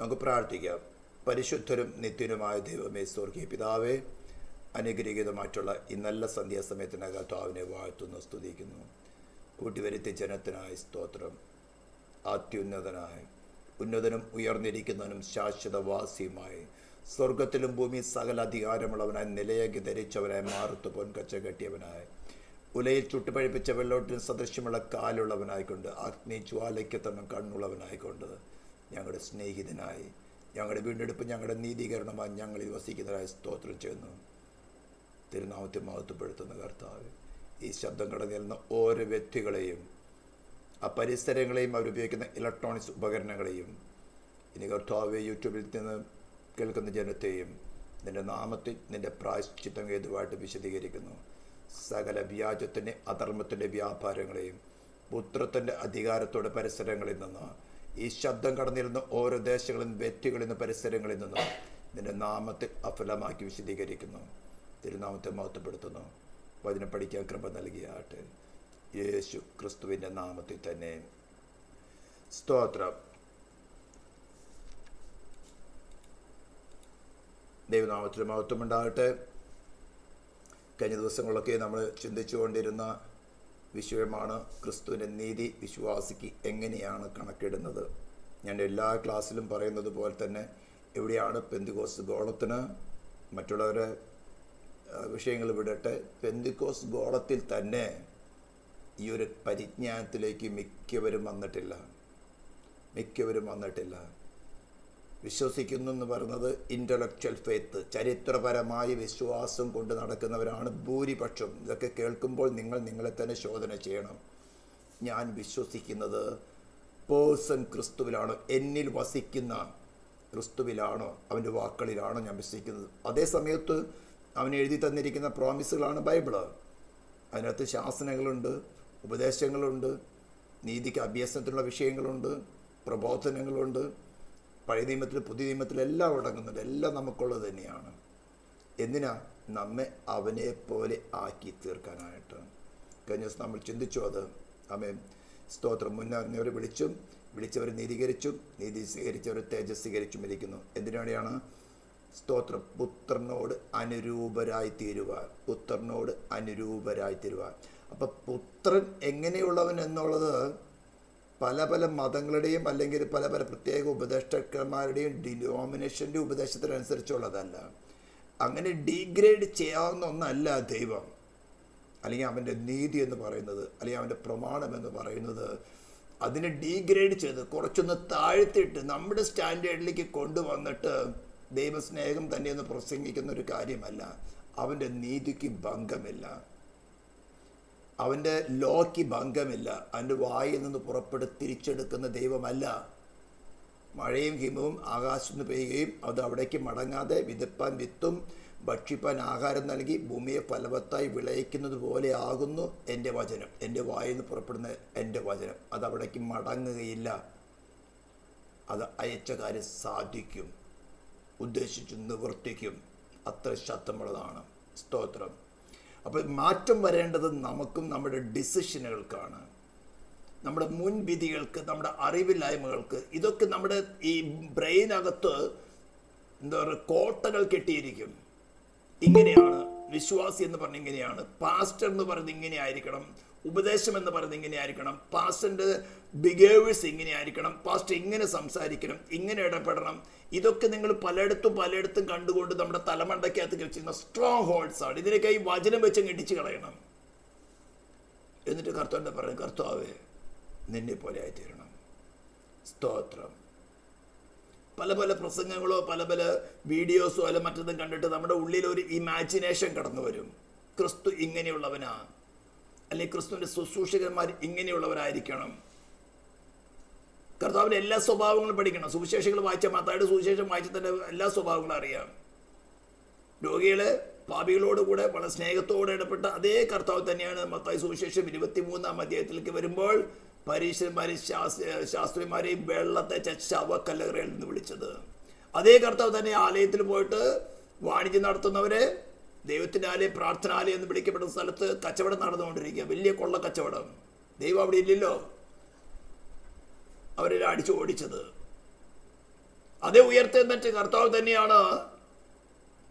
നമുക്ക് പ്രാർത്ഥിക്കാം. പരിശുദ്ധരും നിത്യനുമായ ദൈവമേ, സ്വർഗീയ പിതാവേ, അനുഗ്രഹീതമായിട്ടുള്ള ഈ നല്ല സന്ധ്യാസമയത്തിനകം കർത്താവിനെ വാഴ്ത്തുന്നു, സ്തുതിക്കുന്നു. കൂട്ടിവരുത്തിയ ജനത്തിനായി സ്തോത്രം. അത്യുന്നതനായി ഉന്നതനും ഉയർന്നിരിക്കുന്നവനും ശാശ്വതവാസിയുമായി സ്വർഗത്തിലും ഭൂമി സകല അധികാരമുള്ളവനായി നിലയാക്കി ധരിച്ചവനായി മാറുത്ത് പൊൻകച്ച കെട്ടിയവനായി ഉലയിൽ ചുട്ടുപഴിപ്പിച്ച വെള്ളോട്ടിന് സദൃശ്യമുള്ള കാലുള്ളവനായിക്കൊണ്ട് അഗ്നി ജ്വാലയ്ക്ക് തന്നെ കണ്ണുള്ളവനായിക്കൊണ്ട് ഞങ്ങളുടെ സ്നേഹിതനായി ഞങ്ങളുടെ വീണ്ടെടുപ്പ് ഞങ്ങളുടെ നീതീകരണമായി ഞങ്ങളിൽ വസിക്കുന്നതായി സ്തോത്രം ചെയ്യുന്നു. തിരുനാമത്തെ മഹത്വപ്പെടുത്തുന്ന കർത്താവ്, ഈ ശബ്ദം കടന്നിരുന്ന ഓരോ വ്യക്തികളെയും ആ പരിസരങ്ങളെയും അവരുപയോഗിക്കുന്ന ഇലക്ട്രോണിക്സ് ഉപകരണങ്ങളെയും ഇനി കർത്താവ് യൂട്യൂബിൽ നിന്ന് കേൾക്കുന്ന ജനത്തെയും നിൻ്റെ നാമത്തിൽ നിൻ്റെ പ്രായശ്ചിത്തം ഹേതുവായിട്ട് വിശദീകരിക്കുന്നു. സകല വ്യാജത്തിൻ്റെ അധർമ്മത്തിൻ്റെ വ്യാപാരങ്ങളെയും പുത്രത്തിൻ്റെ അധികാരത്തോടെ പരിസരങ്ങളിൽ നിന്ന് ഈ ശബ്ദം കടന്നിരുന്ന ഓരോ ദേശങ്ങളിൽ നിന്ന് വ്യക്തികളിൽ നിന്ന് പരിസരങ്ങളിൽ നിന്നും നിൻ്റെ നാമത്തിൽ അഫലമാക്കി വിശദീകരിക്കുന്നു. തിരുനാമത്തെ മഹത്വപ്പെടുത്തുന്നു. വചനം പഠിക്കാൻ കൃപ നൽകിയാട്ടെ. യേശു ക്രിസ്തുവിൻ്റെ നാമത്തിൽ തന്നെ സ്തോത്രം. ദൈവനാമത്തിൽ മഹത്വമുണ്ടാകട്ടെ. കഴിഞ്ഞ ദിവസങ്ങളൊക്കെ നമ്മൾ ചിന്തിച്ചുകൊണ്ടിരുന്ന വിഷയമാണ് ക്രിസ്തുവിൻ്റെ നീതി വിശ്വാസിക്ക് എങ്ങനെയാണ് കണക്കിടുന്നത്. ഞാൻ എല്ലാ ക്ലാസ്സിലും പറയുന്നത് പോലെ തന്നെ എവിടെയാണ് പെന്തിക്കോസ്ത് ഗോളത്തിന് മറ്റുള്ളവരെ വിഷയങ്ങൾ വിടട്ടെ, പെന്തിക്കോസ്ത് ഗോളത്തിൽ തന്നെ ഈ ഒരു പരിജ്ഞാനത്തിലേക്ക് മിക്കവരും വന്നിട്ടില്ല. വിശ്വസിക്കുന്നു എന്ന് പറയുന്നത് ഇൻ്റലക്ച്വൽ ഫെയ്ത്ത്, ചരിത്രപരമായ വിശ്വാസം കൊണ്ട് നടക്കുന്നവരാണ് ഭൂരിപക്ഷം. ഇതൊക്കെ കേൾക്കുമ്പോൾ നിങ്ങൾ നിങ്ങളെ തന്നെ ശോധന ചെയ്യണം. ഞാൻ വിശ്വസിക്കുന്നത് പേഴ്സൺ ക്രിസ്തുവിലാണോ, എന്നിൽ വസിക്കുന്ന ക്രിസ്തുവിലാണോ, അവൻ്റെ വാക്കുകളിലാണോ ഞാൻ വിശ്വസിക്കുന്നത്. അതേ സമയത്ത് അവൻ എഴുതി തന്നിരിക്കുന്ന പ്രോമിസുകളാണ് ബൈബിള്. അതിനകത്ത് ശാസനകളുണ്ട്, ഉപദേശങ്ങളുണ്ട്, നീതിക്ക് അഭ്യസനത്തിലുള്ള വിഷയങ്ങളുണ്ട്, പ്രബോധനങ്ങളുണ്ട്. പഴയ നിയമത്തിൽ പുതിയ നിയമത്തിലെല്ലാം അടങ്ങുന്നുണ്ട്. എല്ലാം നമുക്കുള്ളത് തന്നെയാണ്. എന്തിനാ? നമ്മെ അവനെ പോലെ ആക്കി തീർക്കാനായിട്ട്. കഴിഞ്ഞ ദിവസം നമ്മൾ ചിന്തിച്ചു അത്. ആമേൻ. സ്തോത്രം. മുന്നറിഞ്ഞവരെ വിളിച്ചവരെ നീതീകരിച്ചും നീതി സ്വീകരിച്ചവരെ തേജസ്വീകരിച്ചും ഇരിക്കുന്നു. എന്തിനാണ്? സ്തോത്രം. പുത്രനോട് അനുരൂപരായി തീരുവാൻ. അപ്പം പുത്രൻ എങ്ങനെയുള്ളവൻ എന്നുള്ളത് പല മതങ്ങളുടെയും അല്ലെങ്കിൽ പല പ്രത്യേക ഉപദേഷ്ടാക്കന്മാരുടെയും ഡിനോമിനേഷൻ്റെ ഉപദേശത്തിനനുസരിച്ചുള്ളതല്ല. അങ്ങനെ ഡീഗ്രേഡ് ചെയ്യാവുന്ന ഒന്നല്ല ദൈവം, അല്ലെങ്കിൽ അവൻ്റെ നീതി എന്ന് പറയുന്നത്, അല്ലെങ്കിൽ അവൻ്റെ പ്രമാണം എന്ന് പറയുന്നത്. അതിനെ ഡീഗ്രേഡ് ചെയ്ത് കുറച്ചൊന്ന് താഴ്ത്തിയിട്ട് നമ്മുടെ സ്റ്റാൻഡേർഡിലേക്ക് കൊണ്ടുവന്നിട്ട് ദൈവസ്നേഹം തന്നെയെന്ന് പ്രസംഗിക്കുന്ന ഒരു കാര്യമല്ല. അവൻ്റെ നീതിക്ക് ഭംഗമില്ല, അവൻ്റെ ലോയ്ക്ക് ഭംഗമില്ല. അവൻ്റെ വായിൽ നിന്ന് തിരിച്ചെടുക്കുന്ന ദൈവമല്ല. മഴയും ഹിമവും ആകാശത്ത് നിന്ന് പെയ്യുകയും അത് അവിടേക്ക് മടങ്ങാതെ വിതപ്പാൻ വിത്തും ഭക്ഷിപ്പാൻ ആഹാരം നൽകി ഭൂമിയെ ഫലവത്തായി വിളയിക്കുന്നത് പോലെ ആകുന്നു എൻ്റെ വചനം. എൻ്റെ വായിൽ നിന്ന് പുറപ്പെടുന്ന എൻ്റെ വചനം അത് അവിടേക്ക് മടങ്ങുകയില്ല. അത് അയച്ച കാര്യം സാധിക്കും, ഉദ്ദേശിച്ചു നിവർത്തിക്കും. അത്ര ശക്തമുള്ളതാണ്. സ്തോത്രം. അപ്പോൾ മാറ്റം വരേണ്ടത് നമുക്കും നമ്മുടെ ഡിസിഷനുകൾക്കാണ്, നമ്മുടെ മുൻവിധികൾക്ക്, നമ്മുടെ അറിവില്ലായ്മകൾക്ക്. ഇതൊക്കെ നമ്മുടെ ഈ ബ്രെയിനകത്ത് എന്താ പറയുക, കോട്ടകൾ കെട്ടിയിരിക്കും. ഇങ്ങനെയാണ് വിശ്വാസി എന്ന് പറഞ്ഞ ഇങ്ങനെയാണ്, പാസ്റ്റർ എന്ന് പറയുന്നത് ഇങ്ങനെ ആയിരിക്കണം, ഉപദേശം എന്ന് പറയുന്നത് ഇങ്ങനെ ആയിരിക്കണം, പാസ്റ്ററിൻ്റെ ബിഹേവിയേഴ്സ് ഇങ്ങനെ ആയിരിക്കണം, പാസ്റ്റർ ഇങ്ങനെ സംസാരിക്കണം, ഇങ്ങനെ ഇടപെടണം. ഇതൊക്കെ നിങ്ങൾ പലയിടത്തും കണ്ടുകൊണ്ട് നമ്മുടെ തലമണ്ടയ്ക്കകത്ത് വെച്ചിരുന്ന സ്ട്രോങ് ഹോൾഡ്സ് ആണ്. ഇതിനൊക്കെ ഈ വചനം വെച്ച് ഇടിച്ച് കളയണം. എന്നിട്ട് കർത്താവിൻ്റെ പറയും, കർത്താവേ നിന്നെ പോലെ ആയിത്തീരണം. സ്തോത്രം. പല പ്രസംഗങ്ങളോ പല വീഡിയോസോ അല്ല മറ്റതും കണ്ടിട്ട് നമ്മുടെ ഉള്ളിൽ ഒരു ഇമാജിനേഷൻ കടന്നു വരും. ക്രിസ്തു ഇങ്ങനെയുള്ളവനാ, അല്ലെങ്കിൽ ക്രിസ്തുവിൻ്റെ ശുശ്രൂഷകന്മാർ ഇങ്ങനെയുള്ളവരായിരിക്കണം. കർത്താവിൻ്റെ എല്ലാ സ്വഭാവങ്ങളും പഠിക്കണം. സുവിശേഷങ്ങൾ വായിച്ചാൽ, മത്തായിയുടെ സുവിശേഷം വായിച്ചാൽ തന്നെ എല്ലാ സ്വഭാവങ്ങളും അറിയാം. രോഗികളെ പാപികളോടുകൂടെ വളരെ സ്നേഹത്തോടെ ഇടപെട്ട അതേ കർത്താവ് തന്നെയാണ് മത്തായി സുവിശേഷം 23-ാം അധ്യായത്തിലേക്ക് വരുമ്പോൾ പരീശന്മാരെയും ശാസ്ത്രിമാരെയും വെള്ളത്തെ ശവക്കല്ലറയിൽ നിന്ന് വിളിച്ചത്. അതേ കർത്താവ് തന്നെ ആലയത്തിൽ പോയിട്ട് വാണിജ്യം നടത്തുന്നവരെ ദൈവത്തിൻ്റെ ആലയം, പ്രാർത്ഥനാലയം എന്ന് വിളിക്കപ്പെടുന്ന സ്ഥലത്ത് കച്ചവടം നടന്നുകൊണ്ടിരിക്കുക, വലിയ കൊള്ള കച്ചവടം. ദൈവം അവിടെ ഇല്ലല്ലോ, അവരെ അടിച്ചു ഓടിച്ചത്. അതേ ഉയർത്തെന്നിട്ട് കർത്താവ് തന്നെയാണ്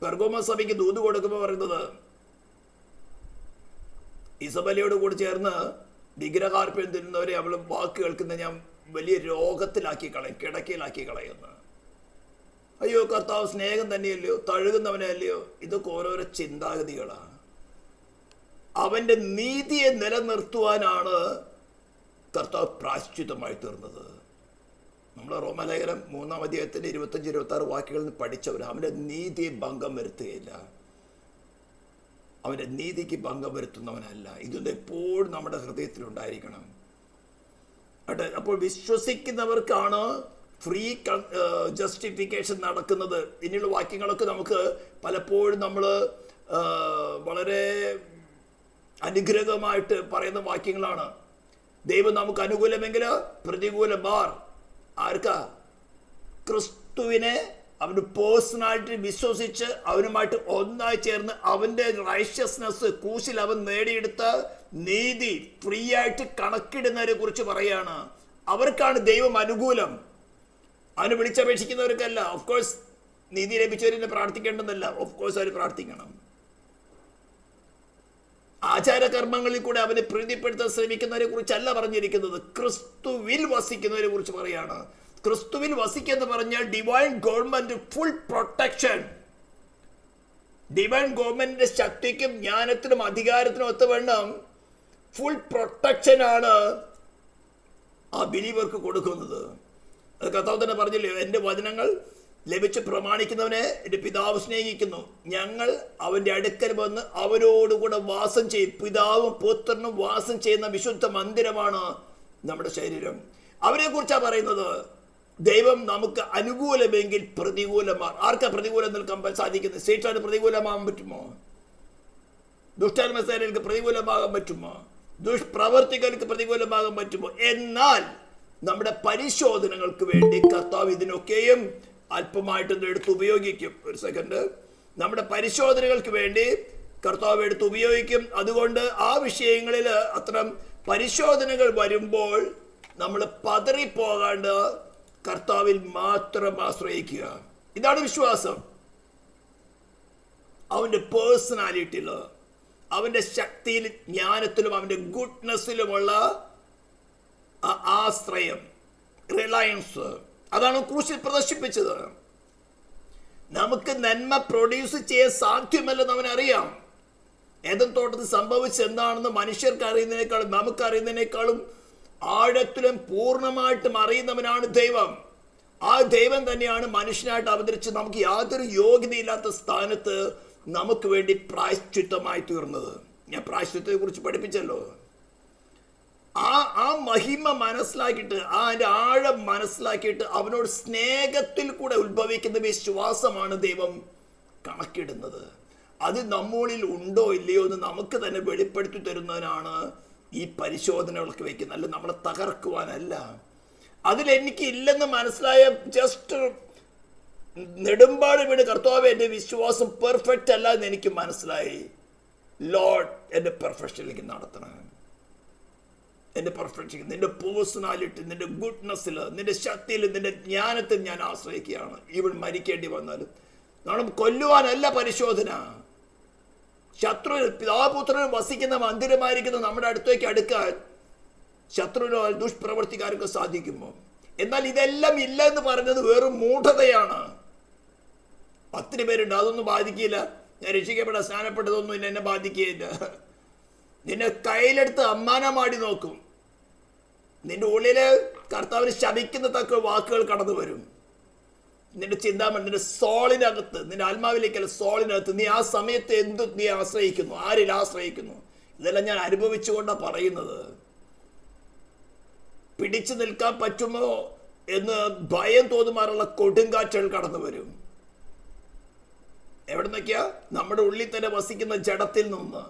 പെർഗാമോസ് സഭയ്ക്ക് ദൂത് കൊടുക്കുമ്പോൾ പറയുന്നത്, ഇസബലയോട് കൂടി ചേർന്ന് വിഗ്രഹാർപ്പണം തിന്നുന്നവരെ അവൾ വാക്ക് കേൾക്കുന്ന ഞാൻ വലിയ രോഗത്തിലാക്കി കളയും, കിടക്കയിലാക്കി കളയുന്നു. അയ്യോ, കർത്താവ് സ്നേഹം തന്നെയല്ലയോ, തഴുകുന്നവനല്ലയോ? ഇതൊക്കെ ഓരോരോ ചിന്താഗതികളാണ്. അവന്റെ നീതിയെ നിലനിർത്തുവാനാണ് കർത്താവ് പ്രായശ്ചിത്തമായി തീർന്നത്. നമ്മൾ റോമലേഖനം 3-ാം അധ്യായത്തിന്റെ 25-26 വാക്യങ്ങളിൽ നിന്ന് പഠിച്ചവർ അവന്റെ നീതിയെ ഭംഗം വരുത്തുകയില്ല. അവന്റെ നീതിക്ക് ഭംഗം വരുത്തുന്നവനല്ല. ഇതൊന്നും എപ്പോഴും നമ്മുടെ ഹൃദയത്തിലുണ്ടായിരിക്കണം. അപ്പോൾ വിശ്വസിക്കുന്നവർക്കാണ് ഫ്രീ ജസ്റ്റിഫിക്കേഷൻ നടക്കുന്നത്. ഇനിയുള്ള വാക്യങ്ങളൊക്കെ നമുക്ക് പലപ്പോഴും നമ്മൾ വളരെ അനുഗ്രഹമായിട്ട് പറയുന്ന വാക്യങ്ങളാണ്. ദൈവം നമുക്ക് അനുകൂലമെങ്കിൽ പ്രതികൂലമാർ ആർക്കാ? ക്രിസ്തുവിനെ അവൻ്റെ പേഴ്സണാലിറ്റി വിശ്വസിച്ച് അവനുമായിട്ട് ഒന്നായി ചേർന്ന് അവൻ്റെ റൈഷ്യസ്നെസ് ക്രൂശിൽ അവൻ നേടിയെടുത്ത നീതി ഫ്രീ ആയിട്ട് കണക്കിടുന്നവരെ കുറിച്ച് പറയാണ്. അവർക്കാണ് ദൈവം അനുകൂലം. അവന് വിളിച്ചപേക്ഷിക്കുന്നവർക്കല്ല. ഓഫ് കോഴ്സ് നീതി ലഭിച്ചവരെ പ്രാർത്ഥിക്കേണ്ടെന്നല്ല, ഓഫ് കോഴ്സ് അവർ പ്രാർത്ഥിക്കണം. ആചാരകർമ്മങ്ങളിൽ കൂടെ അവനെ പ്രീതിപ്പെടുത്താൻ ശ്രമിക്കുന്നവരെ കുറിച്ചല്ല പറഞ്ഞിരിക്കുന്നത്, ക്രിസ്തുവിൽ വസിക്കുന്നവരെ കുറിച്ച് പറയാണ്. ക്രിസ്തുവിൽ വസിക്കെന്ന് പറഞ്ഞാൽ divine government full protection. Divine ഗവൺമെന്റിന്റെ ശക്തിക്കും ജ്ഞാനത്തിനും അധികാരത്തിനും ഒത്തവണ്ണം ഫുൾ പ്രൊട്ടക്ഷൻ ആണ് ആ ബിലീവർക്ക് കൊടുക്കുന്നത്. അത് കർത്താവ് തന്നെ പറഞ്ഞില്ലേ, എൻ്റെ വചനങ്ങൾ ലഭിച്ച് പ്രമാണിക്കുന്നവനെ എൻ്റെ പിതാവ് സ്നേഹിക്കുന്നു, ഞങ്ങൾ അവൻ്റെ അടുക്കൽ വന്ന് അവരോടുകൂടെ വാസം ചെയ്യും. പിതാവും പുത്രനും വാസം ചെയ്യുന്ന വിശുദ്ധ മന്ദിരമാണ് നമ്മുടെ ശരീരം. അവരെ കുറിച്ചാണ് പറയുന്നത്. ദൈവം നമുക്ക് അനുകൂലമെങ്കിൽ പ്രതികൂലമാർ. ആർക്കാ പ്രതികൂലം നിൽക്കാൻ സാധിക്കുന്നത്? സൈത്താന് പ്രതികൂലമാകാൻ പറ്റുമോ? ദുഷ്ടാത്മസേനകൾക്ക് പ്രതികൂലമാകാൻ പറ്റുമോ? ദുഷ്പ്രവർത്തികൾക്ക് പ്രതികൂലമാകാൻ പറ്റുമോ? എന്നാൽ നമ്മുടെ പരിശോധനകൾക്ക് വേണ്ടി കർത്താവ് ഇതിനൊക്കെയും അല്പമായിട്ട് എടുത്ത് ഉപയോഗിക്കും. ഒരു സെക്കൻഡ്. നമ്മുടെ പരിശോധനകൾക്ക് വേണ്ടി കർത്താവ് എടുത്ത് ഉപയോഗിക്കും. അതുകൊണ്ട് ആ വിഷയങ്ങളിൽ അത്തരം പരിശോധനകൾ വരുമ്പോൾ നമ്മൾ പതറിപ്പോകാണ്ട് കർത്താവിൽ മാത്രം ആശ്രയിക്കുക. ഇതാണ് വിശ്വാസം. അവൻ്റെ പേഴ്സണാലിറ്റിയിൽ, അവൻ്റെ ശക്തിയിൽ, ജ്ഞാനത്തിലും അവൻ്റെ ഗുഡ്നെസ്സിലുമുള്ള ആശ്രയം, റിലയൻസ്, അതാണ് ക്രൂശിൽ പ്രദർശിപ്പിച്ചത്. നമുക്ക് നന്മ പ്രൊഡ്യൂസ് ചെയ്യാൻ സാധ്യമല്ലെന്ന് അവനറിയാം. ഏദൻ തോട്ടത്തിൽ സംഭവിച്ചത് എന്താണെന്ന് മനുഷ്യർക്ക് അറിയുന്നതിനേക്കാളും നമുക്കറിയുന്നതിനേക്കാളും ആഴത്തിലും പൂർണ്ണമായിട്ടും അറിയുന്നവനാണ് ദൈവം. ആ ദൈവം തന്നെയാണ് മനുഷ്യനായിട്ട് അവതരിച്ച് നമുക്ക് യാതൊരു യോഗ്യതയില്ലാത്ത സ്ഥാനത്ത് നമുക്ക് വേണ്ടി പ്രായശ്ചിത്തമായി തീർന്നത്. ഞാൻ പ്രായശ്ചിത്തത്തെ കുറിച്ച് പഠിപ്പിച്ചല്ലോ. ആ മഹിമ മനസ്സിലാക്കിയിട്ട്, അതിൻ്റെ ആഴം മനസ്സിലാക്കിയിട്ട് അവനോട് സ്നേഹത്തിൽ കൂടെ ഉത്ഭവിക്കുന്ന വിശ്വാസമാണ് ദൈവം കണക്കിടുന്നത്. അത് നമ്മളിൽ ഉണ്ടോ ഇല്ലയോ എന്ന് നമുക്ക് തന്നെ വെളിപ്പെടുത്തി തരുന്നതിനാണ് ഈ പരിശോധനകളൊക്കെ വയ്ക്കുന്നത്. അല്ല നമ്മളെ തകർക്കുവാനല്ല. അതിലെനിക്ക് ഇല്ലെന്ന് മനസ്സിലായ ജസ്റ്റ് നെടുമ്പാട് വീട് കർത്താവ് എൻ്റെ വിശ്വാസം പെർഫെക്റ്റ് അല്ല എന്ന് എനിക്ക് മനസ്സിലായി. ലോർഡ് എൻ്റെ പെർഫെക്ഷനിലേക്ക് നടത്തണം. എൻ്റെ പെർഫെക്ഷൻ, നിന്റെ പേഴ്സണാലിറ്റി, നിന്റെ ഗുഡ്നെസ്സിൽ, നിന്റെ ശക്തിയിൽ, നിന്റെ ജ്ഞാനത്തിൽ ഞാൻ ആശ്രയിക്കുകയാണ്. ഇവൻ മരിക്കേണ്ടി വന്നാലും. നാം കൊല്ലുവാനല്ല പരിശോധന. ശത്രുവിന്, പിതാപുത്രനും വസിക്കുന്ന മന്ദിരമായിരിക്കുന്ന നമ്മുടെ അടുത്തേക്ക് അടുക്കാൻ ശത്രുവിനോ ദുഷ്പ്രവർത്തിക്കാർക്ക് സാധിക്കുമോ? എന്നാൽ ഇതെല്ലാം ഇല്ല എന്ന് പറഞ്ഞത് വെറും മൂഢതയാണ്. 10 പേരുണ്ട്, അതൊന്നും ബാധിക്കില്ല. ഞാൻ രക്ഷിക്കപ്പെട്ട സ്നാനപ്പെട്ടതൊന്നും എന്നെ ബാധിക്കുകയില്ല. നിന്നെ കയ്യിലെടുത്ത് അമ്മാനമാടി നോക്കും. നിന്റെ ഉള്ളില് കർത്താവിന് ശപിക്കുന്ന തക്ക വാക്കുകൾ കടന്നു വരും. നിന്റെ ചിന്താമണി, നിന്റെ സോളിനകത്ത്, നിന്റെ ആത്മാവിലേക്കല്ല സോളിനകത്ത് നീ ആ സമയത്ത് എന്ത് നീ ആശ്രയിക്കുന്നു, ആരിൽ ആശ്രയിക്കുന്നു? ഇതെല്ലാം ഞാൻ അനുഭവിച്ചുകൊണ്ടാണ് പറയുന്നത്. പിടിച്ചു നിൽക്കാൻ പറ്റുമോ എന്ന് ഭയം തോന്നുമാറുള്ള കൊടുങ്കാറ്റുകൾ കടന്നു വരും. എവിടെ നിന്നൊക്കെയാ? നമ്മുടെ ഉള്ളിൽ തന്നെ വസിക്കുന്ന ജഡത്തിൽ നിന്ന്,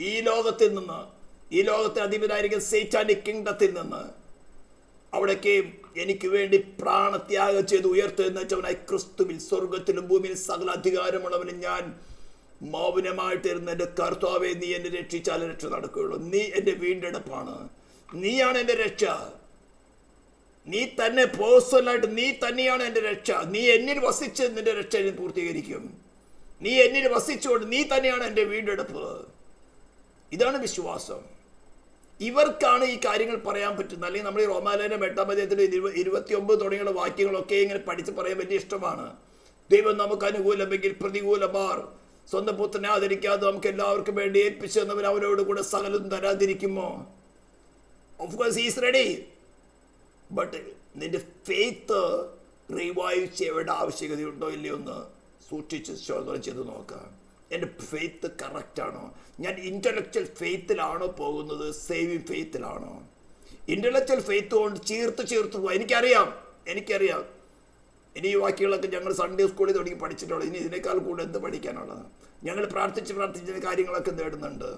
ഈ ലോകത്തിൽ നിന്ന്, ഈ ലോകത്തെ അധിപനായിരിക്കുന്ന സൈറ്റാനിക് കിങ്ഡത്തിൽ നിന്ന്. അവിടേക്ക് എനിക്ക് വേണ്ടി പ്രാണത്യാഗം ചെയ്ത് ഉയർത്തെഴുന്നേറ്റവനായി ക്രിസ്തുവിൽ സ്വർഗത്തിലും ഭൂമിയിൽ സകല അധികാരമുള്ളവനും ഞാൻ മൗനമായിട്ടിരുന്ന എൻ്റെ കർത്താവെ, നീ എന്നെ രക്ഷിച്ചാൽ രക്ഷ നടക്കുകയുള്ളൂ. നീ എൻ്റെ വീണ്ടെടുപ്പാണ്, നീയാണ് എൻ്റെ രക്ഷ. നീ തന്നെ പേഴ്സണലായിട്ട് നീ തന്നെയാണ് എൻ്റെ രക്ഷ. നീ എന്നിൽ വസിച്ച് നിന്റെ രക്ഷ ഞാൻ പൂർത്തീകരിക്കും. നീ എന്നിൽ വസിച്ചുകൊണ്ട് നീ തന്നെയാണ് എൻ്റെ വീണ്ടെടുപ്പ്. ഇതാണ് വിശ്വാസം. ഇവർക്കാണ് ഈ കാര്യങ്ങൾ പറയാൻ പറ്റുന്നത്. അല്ലെങ്കിൽ നമ്മൾ ഈ റോമാലേഖനം 8-ാം അധ്യായത്തിൽ 29 തുടങ്ങിയുള്ള വാക്യങ്ങളൊക്കെ ഇങ്ങനെ പഠിച്ച് പറയാൻ വലിയ ഇഷ്ടമാണ്. ദൈവം നമുക്ക് അനുകൂലമെങ്കിൽ പ്രതികൂലമാർ സ്വന്തം പുത്രനെ ആദരിക്കാതെ നമുക്ക് എല്ലാവർക്കും വേണ്ടി ഏൽപ്പിച്ചു എന്നവൻ അവനോട് കൂടെ സകലം തരാതിരിക്കുമോ? Of course he is ready. But നിന്റെ ഫെയ്ത്ത് റിവൈവ് ചെയ്യേണ്ട ആവശ്യകതയുണ്ടോ ഇല്ലയോ എന്ന് സൂക്ഷിച്ച് ശോധന ചെയ്ത് നോക്കാം. എൻ്റെ ഫെയ്ത്ത് കറക്റ്റാണോ? ഞാൻ ഇൻ്റലക്ച്വൽ ഫെയ്ത്തിലാണോ പോകുന്നത്, സേവിങ് ഫെയ്ത്തിലാണോ? ഇൻ്റലക്ച്വൽ ഫെയ്ത്ത് കൊണ്ട് ചേർത്ത് പോകാം. എനിക്കറിയാം ഇനി ഈ വാക്യങ്ങളൊക്കെ ഞങ്ങൾ സൺഡേ സ്കൂളിൽ തുടങ്ങി പഠിച്ചിട്ടുള്ളത്. ഇനി ഇതിനേക്കാൾ കൂടുതൽ എന്ത് പഠിക്കാനുള്ളത്? ഞങ്ങൾ പ്രാർത്ഥിച്ച് കാര്യങ്ങളൊക്കെ നേടുന്നുണ്ട്.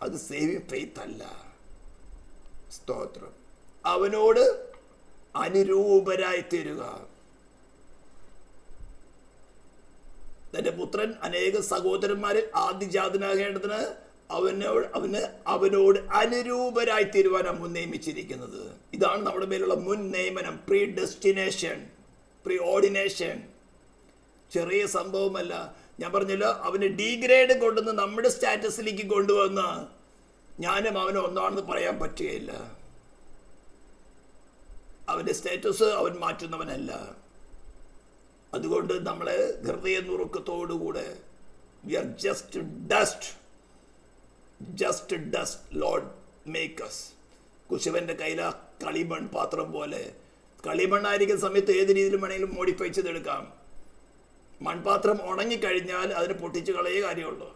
അത് സേവിങ് ഫെയ്ത്ത് അല്ല. സ്തോത്രം. അവനോട് അനുരൂപരായി തീരുക. തന്റെ പുത്രൻ അനേക സഹോദരന്മാരിൽ ആദ്യജാതനാകേണ്ടതിന് അവനോട് അനുരൂപരായി തീരുവാനാണ് മുൻ നിയമിച്ചിരിക്കുന്നത്. ഇതാണ് നമ്മുടെ മേലുള്ള മുൻ നിയമനം. Pre destination, pre ordination. ചെറിയ സംഭവമല്ല. ഞാൻ പറഞ്ഞല്ലോ, അവന് ഡീഗ്രേഡ് കൊണ്ടുവന്ന് നമ്മുടെ സ്റ്റാറ്റസിലേക്ക് കൊണ്ടുവന്ന് ഞാനും അവനും ഒന്നാണെന്ന് പറയാൻ പറ്റുകയില്ല. അവൻ്റെ സ്റ്റാറ്റസ് അവൻ മാറ്റുന്നവനല്ല. അതുകൊണ്ട് നമ്മളെ ഹൃദയ നുറുക്കത്തോടുകൂടെ we are just dust Lord make us. കുശവൻ്റെ കയ്യിലെ കളിമൺ പാത്രം പോലെ. കളിമണ്ണായിരിക്കുന്ന സമയത്ത് ഏത് രീതിയിലും വേണമെങ്കിലും മോഡിഫൈ ചെയ്തെടുക്കാം. മൺപാത്രം ഉണങ്ങിക്കഴിഞ്ഞാൽ അതിന് പൊട്ടിച്ച് കളയേ കാര്യമുള്ളൂ.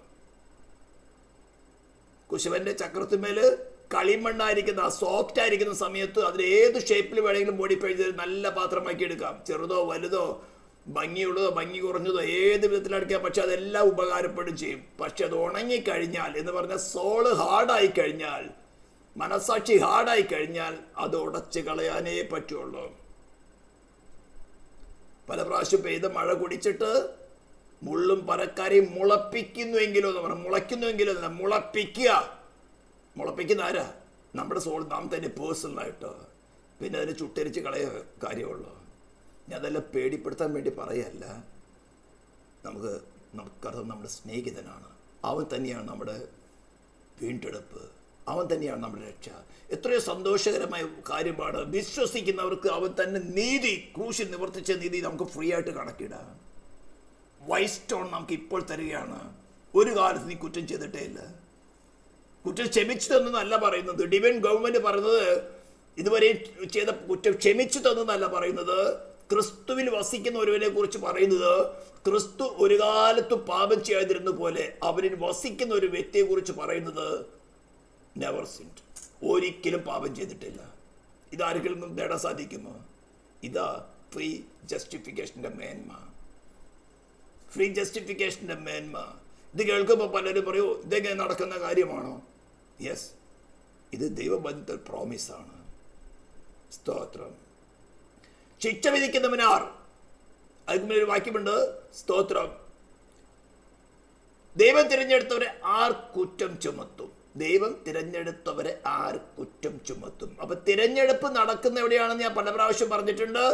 കുശവൻ്റെ ചക്രത്തിന്മേൽ കളിമണ്ണായിരിക്കുന്ന സോഫ്റ്റ് ആയിരിക്കുന്ന സമയത്ത് അതിന് ഏത് ഷേപ്പിൽ വേണമെങ്കിലും മോഡിഫൈ ചെയ്ത് നല്ല പാത്രമാക്കി എടുക്കാം. ചെറുതോ വലുതോ ഭംഗിയുള്ളതോ ഭംഗി കുറഞ്ഞതോ ഏത് വിധത്തിലടക്കാം. പക്ഷെ അതെല്ലാം ഉപകാരപ്പെടും ചെയ്യും. പക്ഷെ അത് ഉണങ്ങിക്കഴിഞ്ഞാൽ എന്ന് പറഞ്ഞാൽ സോള് ഹാർഡായി കഴിഞ്ഞാൽ, മനസാക്ഷി ഹാർഡായി കഴിഞ്ഞാൽ അത് ഉടച്ച് കളയാനേ പറ്റുള്ളൂ. പല പ്രാവശ്യം പെയ്ത മഴ കുടിച്ചിട്ട് മുള്ളും പരക്കാരെയും മുളപ്പിക്കുന്നുവെങ്കിലോ എന്ന് പറഞ്ഞു. മുളയ്ക്കുന്നുവെങ്കിലോ അല്ല, മുളപ്പിക്കുന്ന ആരാ? നമ്മുടെ സോൾ, നാം തന്നെ പേഴ്സണലായിട്ട്. പിന്നെ അതിനെ ചുട്ടരിച്ച് കളയ കാര്യമുള്ളൂ. ഞാൻ അതെല്ലാം പേടിപ്പെടുത്താൻ വേണ്ടി പറയല്ല. നമുക്കത് നമ്മുടെ സ്നേഹിതനാണ്. അവൻ തന്നെയാണ് നമ്മുടെ വീണ്ടെടുപ്പ്. അവൻ തന്നെയാണ് നമ്മുടെ രക്ഷ. എത്രയോ സന്തോഷകരമായ കാര്യമാണ്. വിശ്വസിക്കുന്നവർക്ക് അവൻ തന്നെ നീതി, ക്രൂശിൽ നിവർത്തിച്ച നീതി നമുക്ക് ഫ്രീ ആയിട്ട് കണക്കിടാം. വൈറ്റ് സ്റ്റോൺ നമുക്ക് ഇപ്പോൾ തരികയാണ്. ഒരു കാലത്ത് നീ കുറ്റം ചെയ്തിട്ടേ ഇല്ല. കുറ്റം ക്ഷമിച്ചു തന്നല്ല പറയുന്നത്. ഡിവൈൻ ഗവൺമെന്റ് പറയുന്നത് ഇതുവരെ ചെയ്ത കുറ്റം ക്ഷമിച്ചു തന്നല്ല പറയുന്നത്. ക്രിസ്തുവിൽ വസിക്കുന്ന ഒരുവനെ കുറിച്ച് പറയുന്നത്, ക്രിസ്തു ഒരു കാലത്തും പാപം ചെയ്യാതിരുന്ന പോലെ അവനിൽ വസിക്കുന്ന ഒരു വ്യക്തിയെ കുറിച്ച് പറയുന്നത് നെവർ സിൻഡ്, ഒരിക്കലും പാപം ചെയ്തിട്ടില്ല. ഇതാർക്കെങ്കിലും നേടാൻ സാധിക്കുമോ? ഇതാ ഫ്രീ ജസ്റ്റിഫിക്കേഷൻ്റെ മേന്മ. ഫ്രീ ജസ്റ്റിഫിക്കേഷൻ്റെ മേന്മ. ഇത് കേൾക്കുമ്പോൾ പലരും പറയൂ, ഇതെങ്ങനെ നടക്കുന്ന കാര്യമാണോ? യെസ്, ഇത് ദൈവബന്ധ പ്രോമിസാണ്. സ്തോത്രം. ശിക്ഷ വിധിക്കുന്നവനാർ, അതിന് ഒരു വാക്യമുണ്ട്. സ്തോത്രം. ദൈവം തിരഞ്ഞെടുത്തവരെ ആർ കുറ്റം ചുമത്തും? ദൈവം തിരഞ്ഞെടുത്തവരെ ആർ കുറ്റം ചുമത്തും? അപ്പൊ തിരഞ്ഞെടുപ്പ് നടക്കുന്ന എവിടെയാണെന്ന് ഞാൻ പല പ്രാവശ്യം പറഞ്ഞിട്ടുണ്ട്.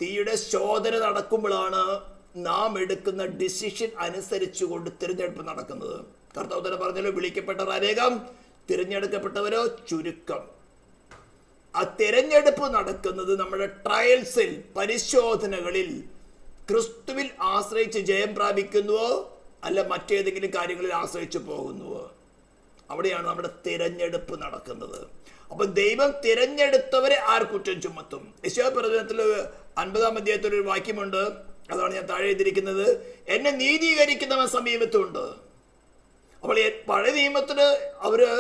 തീയുടെ ശോധന നടക്കുമ്പോഴാണ് നാം എടുക്കുന്ന ഡിസിഷൻ അനുസരിച്ചുകൊണ്ട് തിരഞ്ഞെടുപ്പ് നടക്കുന്നത്. കർത്താവ് തന്നെ പറഞ്ഞല്ലോ, വിളിക്കപ്പെട്ടവർ അനേകം, തിരഞ്ഞെടുക്കപ്പെട്ടവരോ ചുരുക്കം. ആ തിരഞ്ഞെടുപ്പ് നടക്കുന്നത് നമ്മുടെ ട്രയൽസിൽ, പരിശോധനകളിൽ ക്രിസ്തുവിൽ ആശ്രയിച്ച് ജയം പ്രാപിക്കുന്നുവോ അല്ല മറ്റേതെങ്കിലും കാര്യങ്ങളിൽ ആശ്രയിച്ചു പോകുന്നുവോ, അവിടെയാണ് നമ്മുടെ തിരഞ്ഞെടുപ്പ് നടക്കുന്നത്. അപ്പൊ ദൈവം തിരഞ്ഞെടുത്തവരെ ആർ കുറ്റം ചുമത്തും? യെശയ്യാപ്രവചനത്തിൽ 50-ാം അധ്യായത്തിൽ ഒരു വാക്യമുണ്ട്. അതാണ് ഞാൻ താഴെ എഴുതിയിരിക്കുന്നത്. എന്നെ നീതീകരിക്കുന്നവൻ സമീപത്തുണ്ട്. അപ്പോൾ പഴയ നിയമത്തിന് അവര്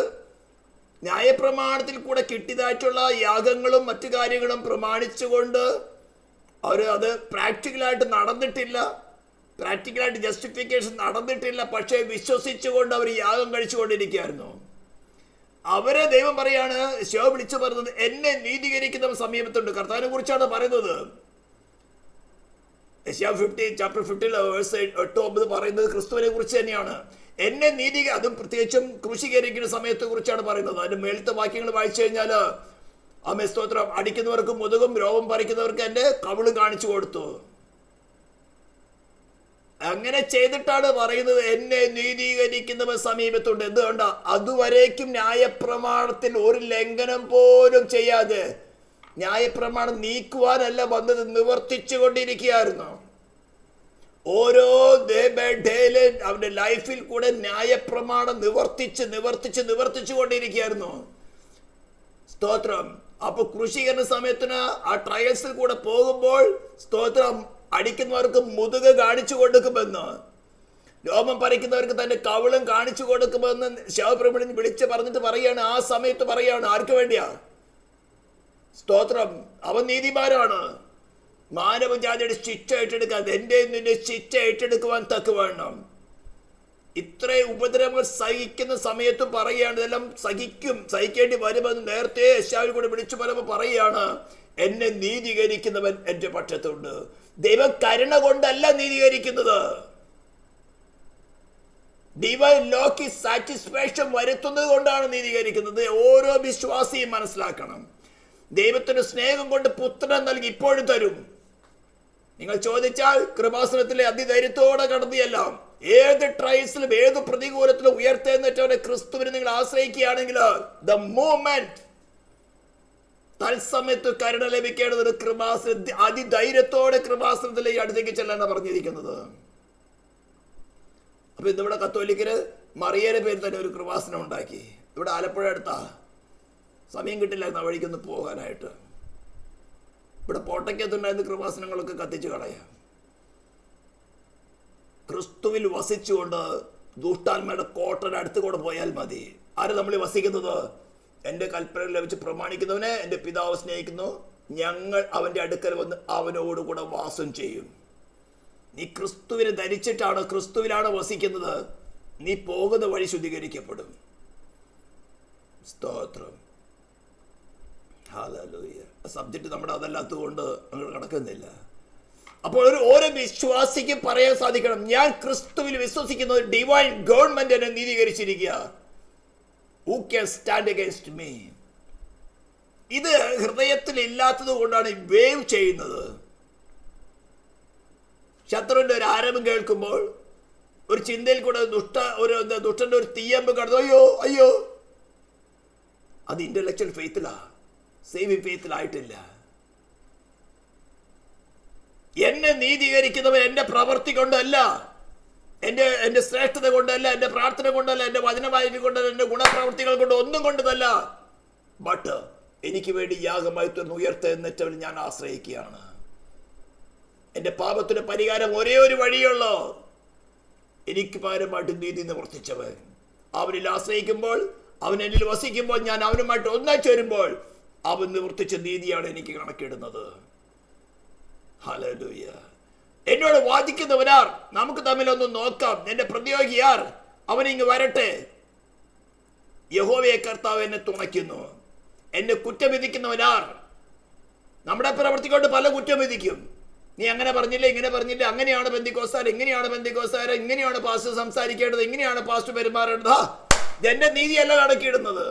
ന്യായപ്രമാണത്തിൽ കൂടെ കിട്ടിയതായിട്ടുള്ള യാഗങ്ങളും മറ്റു കാര്യങ്ങളും പ്രമാണിച്ചുകൊണ്ട് അവർ അത് പ്രാക്ടിക്കലായിട്ട് നടന്നിട്ടില്ല. പ്രാക്ടിക്കലായിട്ട് ജസ്റ്റിഫിക്കേഷൻ നടന്നിട്ടില്ല. പക്ഷേ വിശ്വസിച്ചുകൊണ്ട് അവർ യാഗം കഴിച്ചുകൊണ്ടിരിക്കുകയായിരുന്നു. അവരെ ദൈവം പറയാണ്, ശിവ വിളിച്ചു പറയുന്നത്, എന്നെ നീതീകരിക്കുന്നവൻ സമീപത്തുണ്ട്. കർത്താവിനെ കുറിച്ചാണ് പറയുന്നത്. ചാപ്റ്റർ 50 8 9 പറയുന്നത് ക്രിസ്തുവിനെ കുറിച്ച് തന്നെയാണ്. എന്നെ അതും പ്രത്യേകിച്ചും ക്രൂശീകരിക്കുന്ന സമയത്തെ കുറിച്ചാണ് പറയുന്നത്. അതിന്റെ മേലത്തെ വാക്യങ്ങൾ വായിച്ചു കഴിഞ്ഞാൽ ആമേ സ്തോത്രം. അടിക്കുന്നവർക്ക് മുതുകും രോമം പറിക്കുന്നവർക്ക് എൻ്റെ കവിളും കാണിച്ചു കൊടുത്തു. അങ്ങനെ ചെയ്തിട്ടാണ് പറയുന്നത് എന്നെ നീതീകരിക്കുന്നവൻ സമീപത്തുണ്ട്. എന്തുകൊണ്ട? അതുവരേക്കും ന്യായപ്രമാണത്തിൽ ഒരു ലംഘനം പോലും ചെയ്യാതെ, ന്യായപ്രമാണം നീക്കുവാനല്ല വന്നത്, നിവർത്തിച്ചു കൊണ്ടിരിക്കുകയായിരുന്നു. ഓരോ ഡേ ബൈ ഡേയില് അവന്റെ ലൈഫിൽ കൂടെ ന്യായപ്രമാണം നിവർത്തിച്ചു കൊണ്ടിരിക്കുകയായിരുന്നു. സ്തോത്രം. അപ്പൊ ക്രൂശീകരണ സമയത്തിന് ആ ട്രയൽസിൽ കൂടെ പോകുമ്പോൾ സ്തോത്രം, അടിക്കുന്നവർക്ക് മുതുക് കാണിച്ചു കൊടുക്കുമെന്ന്, രോമം പറിക്കുന്നവർക്ക് തന്റെ കവിളും കാണിച്ചു കൊടുക്കുമെന്ന് ശവപ്രഭുവിനെ വിളിച്ച് പറഞ്ഞിട്ട് പറയാണ്. ആ സമയത്ത് പറയാണ്, ആർക്ക് വേണ്ടിയാ? സ്തോത്രം. അവൻ നീതിമാനാണ്. മാനവജാതിയുടെ ശിക്ഷ ഏറ്റെടുക്കാൻ, എന്റെ നിന്റെ ശിക്ഷ ഏറ്റെടുക്കുവാൻ തക്കവണ്ണം ഇത്രയും ഉപദ്രവങ്ങൾ സഹിക്കുന്ന സമയത്ത് പറയുകയാണ്, ഇതെല്ലാം സഹിക്കേണ്ടി വരുമെന്ന് നേരത്തെ യെശയ്യാവിൽ കൂടെ വിളിച്ചു പറയുമ്പോൾ പറയുകയാണ്, എന്നെ നീതീകരിക്കുന്നവൻ എന്റെ പക്ഷത്തുണ്ട്. ദൈവം കരുണ കൊണ്ടല്ല നീതീകരിക്കുന്നത്, ഡിവൈൻ ലോക്ക് സാറ്റിസ്ഫാക്ഷൻ വരുത്തുന്നത് കൊണ്ടാണ് നീതീകരിക്കുന്നത്. ഓരോ വിശ്വാസിയും മനസ്സിലാക്കണം. ദൈവത്തിന്റെ സ്നേഹം കൊണ്ട് പുത്രൻ നൽകി, ഇപ്പോഴും തരും. നിങ്ങൾ ചോദിച്ചാൽ കൃപാസനത്തിലെ അതിധൈര്യത്തോടെ കടന്നിയെല്ലാം ഏത് ട്രയൽസിലും ഏത് പ്രതികൂലത്തിലും ഉയർത്തെഴുന്നേറ്റവനെ ക്രിസ്തുവിനെ നിങ്ങൾ ആശ്രയിക്കുകയാണെങ്കിൽ ദ മൂമെന്റ് തത്സമയത്ത് കരുണ ലഭിക്കേണ്ടത് കൃപാസന അതിധൈര്യത്തോടെ കൃപാസനത്തിലേക്ക് അടുത്തേക്ക് ചെല്ലാനാണ് പറഞ്ഞിരിക്കുന്നത്. അപ്പൊ ഇന്നിവിടെ കത്തോലിക്കര് മറിയയുടെ പേരിൽ തന്നെ ഒരു കൃപാസനം ഉണ്ടാക്കി. ഇവിടെ ആലപ്പുഴ അടുത്താ, സമയം കിട്ടില്ലായിരുന്നു ആ വഴിക്കൊന്ന് പോകാനായിട്ട്. ഇവിടെ പോട്ടയ്ക്കകത്തുണ്ടായിരുന്ന കൃപാസനങ്ങളൊക്കെ കത്തിച്ചു കളയാം. ക്രിസ്തുവിൽ വസിച്ചുകൊണ്ട് ദുഷ്ടാത്മയുടെ കോട്ടയുടെ അടുത്ത് കൂടെ പോയാൽ മതി. ആര് നമ്മൾ വസിക്കുന്നത്? എൻ്റെ കൽപ്പന ലഭിച്ച് പ്രമാണിക്കുന്നവനെ എൻ്റെ പിതാവ് സ്നേഹിക്കുന്നു, ഞങ്ങൾ അവൻ്റെ അടുക്കൽ വന്ന് അവനോടുകൂടെ വാസം ചെയ്യും. നീ ക്രിസ്തുവിനെ ധരിച്ചിട്ടാണ്, ക്രിസ്തുവിലാണ് വസിക്കുന്നത്, നീ പോകുന്ന വഴി ശുദ്ധീകരിക്കപ്പെടും. സ്തോത്രം. ഹല്ലേലൂയ. സബ്ജക്റ്റ് നമ്മുടെ അതല്ലാത്തതുകൊണ്ട് നമ്മൾ കിടക്കുന്നില്ല. അപ്പോൾ ഓരോ വിശ്വാസിക്ക് പറയാൻ സാധിക്കണം, ഞാൻ ക്രിസ്തുവിൽ വിശ്വസിക്കുന്നത് ഡിവൈൻ ഗവൺമെന്റ് എന്നെ നീതീകരിച്ചിരിക്കുക. Who can stand against me? ഇത് ഹൃദയത്തിൽ ഇല്ലാത്തത് കൊണ്ടാണ് വേവ് ചെയ്യുന്നത്. ശത്രുവിന്റെ ഒരു ആരംഭം കേൾക്കുമ്പോൾ, ഒരു ചിന്തയിൽ കൂടെ ദുഷ്ടന്റെ ഒരു തീയമ്പ് കടന്നു, അയ്യോ, അത് ഇന്റലക്ച്വൽ ഫെയ്ത്തിലാ, സേവിങ് ഫെയ്ത്തിലായിട്ടില്ല. എന്നെ നീതീകരിക്കുന്നവൻ എന്റെ പ്രവൃത്തി കൊണ്ടല്ല, എന്റെ ശ്രേഷ്ഠത കൊണ്ടല്ല, എന്റെ പ്രാർത്ഥന കൊണ്ടല്ല, എന്റെ വചനവായന കൊണ്ടല്ല, എന്റെ ഗുണപ്രവൃത്തികൾ കൊണ്ട് ഒന്നും കൊണ്ടതല്ല, ബട്ട് എനിക്ക് വേണ്ടി യാഗമായി തീർന്ന് ഉയർത്തെഴുന്നേറ്റവൻ ഞാൻ ആശ്രയിക്കുകയാണ്. എന്റെ പാപത്തിന്റെ പരിഹാരം ഒരേ ഒരു വഴിയുള്ളൂ, എനിക്ക് പകരമായിട്ട് നീതി നിവർത്തിച്ചവൻ. അവനിൽ ആശ്രയിക്കുമ്പോൾ, അവൻ എന്നിൽ വസിക്കുമ്പോൾ, ഞാൻ അവനുമായിട്ട് ഒന്നായി ചേരുമ്പോൾ അവൻ നിവർത്തിച്ച നീതിയാണ് എനിക്ക് കണക്കിടുന്നത്. ഹല്ലേലൂയ. എന്നോട് വാദിക്കുന്നവനാർ? നമുക്ക് തമ്മിലൊന്ന് നോക്കാം. എന്റെ പ്രതിയോഗിയാർ? അവനിങ്ങ് വരട്ടെ. യഹോവയെ കർത്താവ് എന്നെ തുണയ്ക്കുന്നു. എന്നെ കുറ്റം വിധിക്കുന്നവനാർ? നമ്മുടെ പ്രവൃത്തി കൊണ്ട് പല കുറ്റം വിധിക്കും. നീ അങ്ങനെ പറഞ്ഞില്ല, ഇങ്ങനെ പറഞ്ഞില്ല, അങ്ങനെയാണ് പെന്തിക്കോസ്താർ, ഇങ്ങനെയാണ് പെന്തിക്കോസ്താർ, ഇങ്ങനെയാണ് പാസ്റ്റർ സംസാരിക്കേണ്ടത്, ഇങ്ങനെയാണ് പാസ്റ്റർ പെരുമാറേണ്ടത്, ഇതെന്റെ നീതിയല്ല കണക്കിടുന്നത്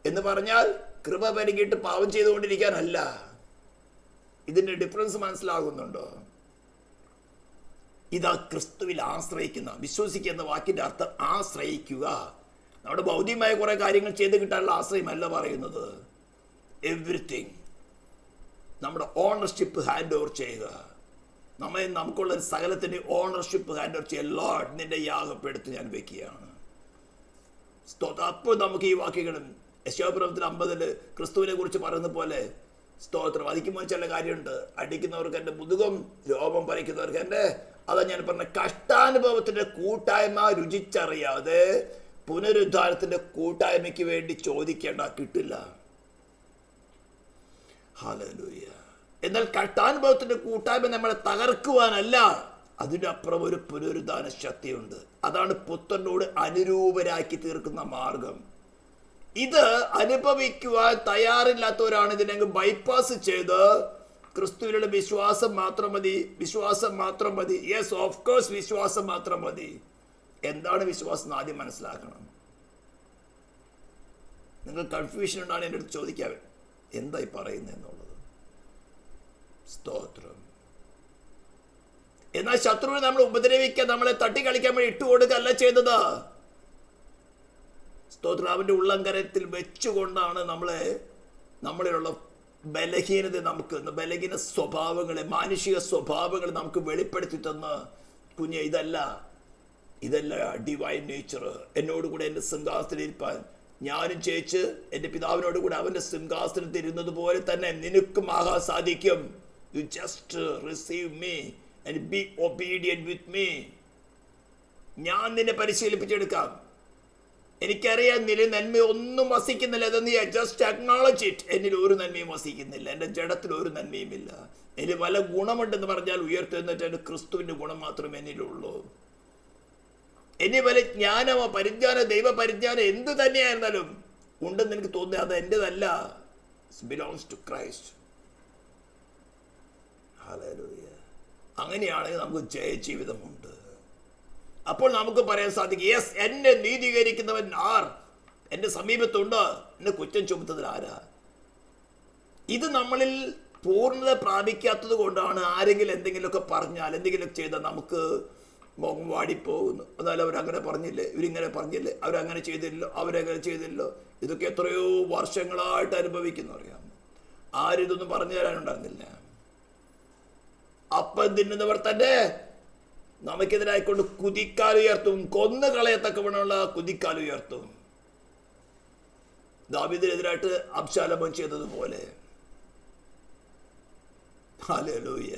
എന്ന് പറഞ്ഞാൽ കൃപ പെരുകിയിട്ട് പാവം ചെയ്തുകൊണ്ടിരിക്കാനല്ല. ഇതിന്റെ ഡിഫറൻസ് മനസ്സിലാകുന്നുണ്ടോ? ഇതാ ക്രിസ്തുവിൽ ആശ്രയിക്കുന്ന, വിശ്വസിക്കുന്ന വാക്കിന്റെ അർത്ഥം ആശ്രയിക്കുക. നമ്മുടെ ഭൗതികമായ കുറെ കാര്യങ്ങൾ ചെയ്ത് കിട്ടാനുള്ള ആശ്രയമല്ല പറയുന്നത്. എവ്രിതിങ് നമ്മുടെ ഓണർഷിപ്പ് ഹാൻഡ് ഓവർ ചെയ്യുക. നമുക്കുള്ള സകലത്തിന്റെ ഓണർഷിപ്പ് ഹാൻഡ് ഓവർ ചെയ്യുക. ലോർഡ്, നിന്റെ യാഗപ്പെടുത്ത് ഞാൻ വെക്കുകയാണ്. അപ്പോൾ നമുക്ക് ഈ വാക്യങ്ങളും യശോപ്രവത്തിൽ 50 ക്രിസ്തുവിനെ കുറിച്ച് പറയുന്ന പോലെ സ്തോത്രം. അതിക്കുമ്പോൾ ചില കാര്യമുണ്ട്. അടിക്കുന്നവർക്ക് എൻ്റെ മുതുകം, രോമം പറിക്കുന്നവർക്ക് എൻ്റെ, അതാ ഞാൻ പറഞ്ഞ കഷ്ടാനുഭവത്തിന്റെ കൂട്ടായ്മ രുചിച്ചറിയാതെ പുനരുദ്ധാരത്തിന്റെ കൂട്ടായ്മയ്ക്ക് വേണ്ടി ചോദിക്കേണ്ട, കിട്ടില്ല. ഹല്ലേലൂയ. എന്നാൽ കഷ്ടാനുഭവത്തിന്റെ കൂട്ടായ്മ നമ്മളെ തകർക്കുവാനല്ല, അതിൻ്റെ അപ്പുറം ഒരു പുനരുദ്ധാന ശക്തിയുണ്ട്. അതാണ് പുത്രനോട് അനുരൂപരാക്കി തീർക്കുന്ന മാർഗം. ഇത് അനുഭവിക്കുവാൻ തയ്യാറില്ലാത്തവരാണ് ഇതിനെ ബൈപ്പാസ് ചെയ്ത് ക്രിസ്തുവിലുള്ള വിശ്വാസം മാത്രം മതി. യെസ്, ഓഫ് കോഴ്സ് വിശ്വാസം മാത്രം മതി. എന്താണ് വിശ്വാസം എന്ന് ആദ്യം മനസ്സിലാക്കണം. നിങ്ങൾ കൺഫ്യൂഷൻ ഉണ്ടാണ് എൻ്റെ അടുത്ത് ചോദിക്കാൻ. എന്തായി പറയുന്നതെന്നുള്ളത്. സ്തോത്രം. എന്നാൽ ശത്രുവിനെ നമ്മൾ ഉപദ്രവിക്കാൻ, നമ്മളെ തട്ടിക്കളിക്കാൻ വേണ്ടി ഇട്ടുകൊടുക്കല്ല ചെയ്തത്. സ്തോത്രം. അവൻ്റെ ഉള്ളങ്കരത്തിൽ വെച്ചുകൊണ്ടാണ് നമ്മളിലുള്ള ബലഹീനത, ബലഹീന സ്വഭാവങ്ങളെ, മാനുഷിക സ്വഭാവങ്ങളെ നമുക്ക് വെളിപ്പെടുത്തി തന്ന്, കുഞ്ഞെ ഇതല്ല ഡിവൈൻ നേച്ചർ. എന്നോടുകൂടെ എൻ്റെ സിംഹാസനത്തിലിരിപ്പാൻ ഞാനും ചേച്ച് എൻ്റെ പിതാവിനോട് കൂടെ അവൻ്റെ സിംഹാസനത്തിൽ ഇരുന്നത് പോലെ തന്നെ നിനക്കും ആകാൻ സാധിക്കും. You just receive me and B obedient with me. ഞാൻ നിന്നെ പരിശീലിപ്പിച്ചെടുക്കാം. എനിക്കറിയാം നില നന്മ ഒന്നും വസിക്കുന്നില്ല. നീ ജസ്റ്റ് അക്നോളജ് ഇറ്റ്. എന്നിൽ ഒരു നന്മയും വസിക്കുന്നില്ല. എൻ്റെ ജഡത്തിൽ ഒരു നന്മയും ഇല്ല. എനിക്ക് പല ഗുണമുണ്ടെന്ന് പറഞ്ഞാൽ ഉയർത്തെന്നിട്ട് എൻ്റെ ക്രിസ്തുവിൻ്റെ ഗുണം മാത്രമേ എന്നിലുള്ളൂ. ഇനി വല്ല ജ്ഞാനമോ പരിജ്ഞാനോ ദൈവപരിജ്ഞാനോ എന്ത് തന്നെയായിരുന്നാലും ഉണ്ടെന്ന് എനിക്ക് തോന്നുന്നത് അത് എൻ്റെതല്ല. It belongs to Christ. Hallelujah. അങ്ങനെയാണെങ്കിൽ നമുക്ക് ജയ ജീവിതമുണ്ട്. അപ്പോൾ നമുക്ക് പറയാൻ സാധിക്കും, യെസ്, എന്നെ നീതീകരിക്കുന്നവൻ ആർ എൻ്റെ സമീപത്തുണ്ട്, എന്നെ കുറ്റം ചുമത്തുന്നതിൽ ആരാ? ഇത് നമ്മളിൽ പൂർണ്ണത പ്രാപിക്കാത്തത് കൊണ്ടാണ് ആരെങ്കിലും എന്തെങ്കിലുമൊക്കെ പറഞ്ഞാൽ, എന്തെങ്കിലുമൊക്കെ ചെയ്താൽ നമുക്ക് മുഖം വാടിപ്പോകുന്നു. എന്നാലും അവരങ്ങനെ പറഞ്ഞില്ലേ, ഇവരിങ്ങനെ പറഞ്ഞില്ലേ, അവരങ്ങനെ ചെയ്തില്ലോ, അവരങ്ങനെ ചെയ്തില്ലോ. ഇതൊക്കെ എത്രയോ വർഷങ്ങളായിട്ട് അനുഭവിക്കുന്നു. അറിയാം, ആരും ഇതൊന്നും പറഞ്ഞു തരാനുണ്ടാകുന്നില്ല. അപ്പം തിന്നുന്നവർ തന്നെ നമുക്കെതിരായിക്കൊണ്ട് കുതിക്കാലുയർത്തും, കൊന്നു കളയത്തക്കവണ്ണമുള്ള കുതിക്കാലുയർത്തും. ദാവീദിനെതിരായിട്ട് അബ്ശാലോം ചെയ്തതുപോലെ. ഹല്ലേലൂയ.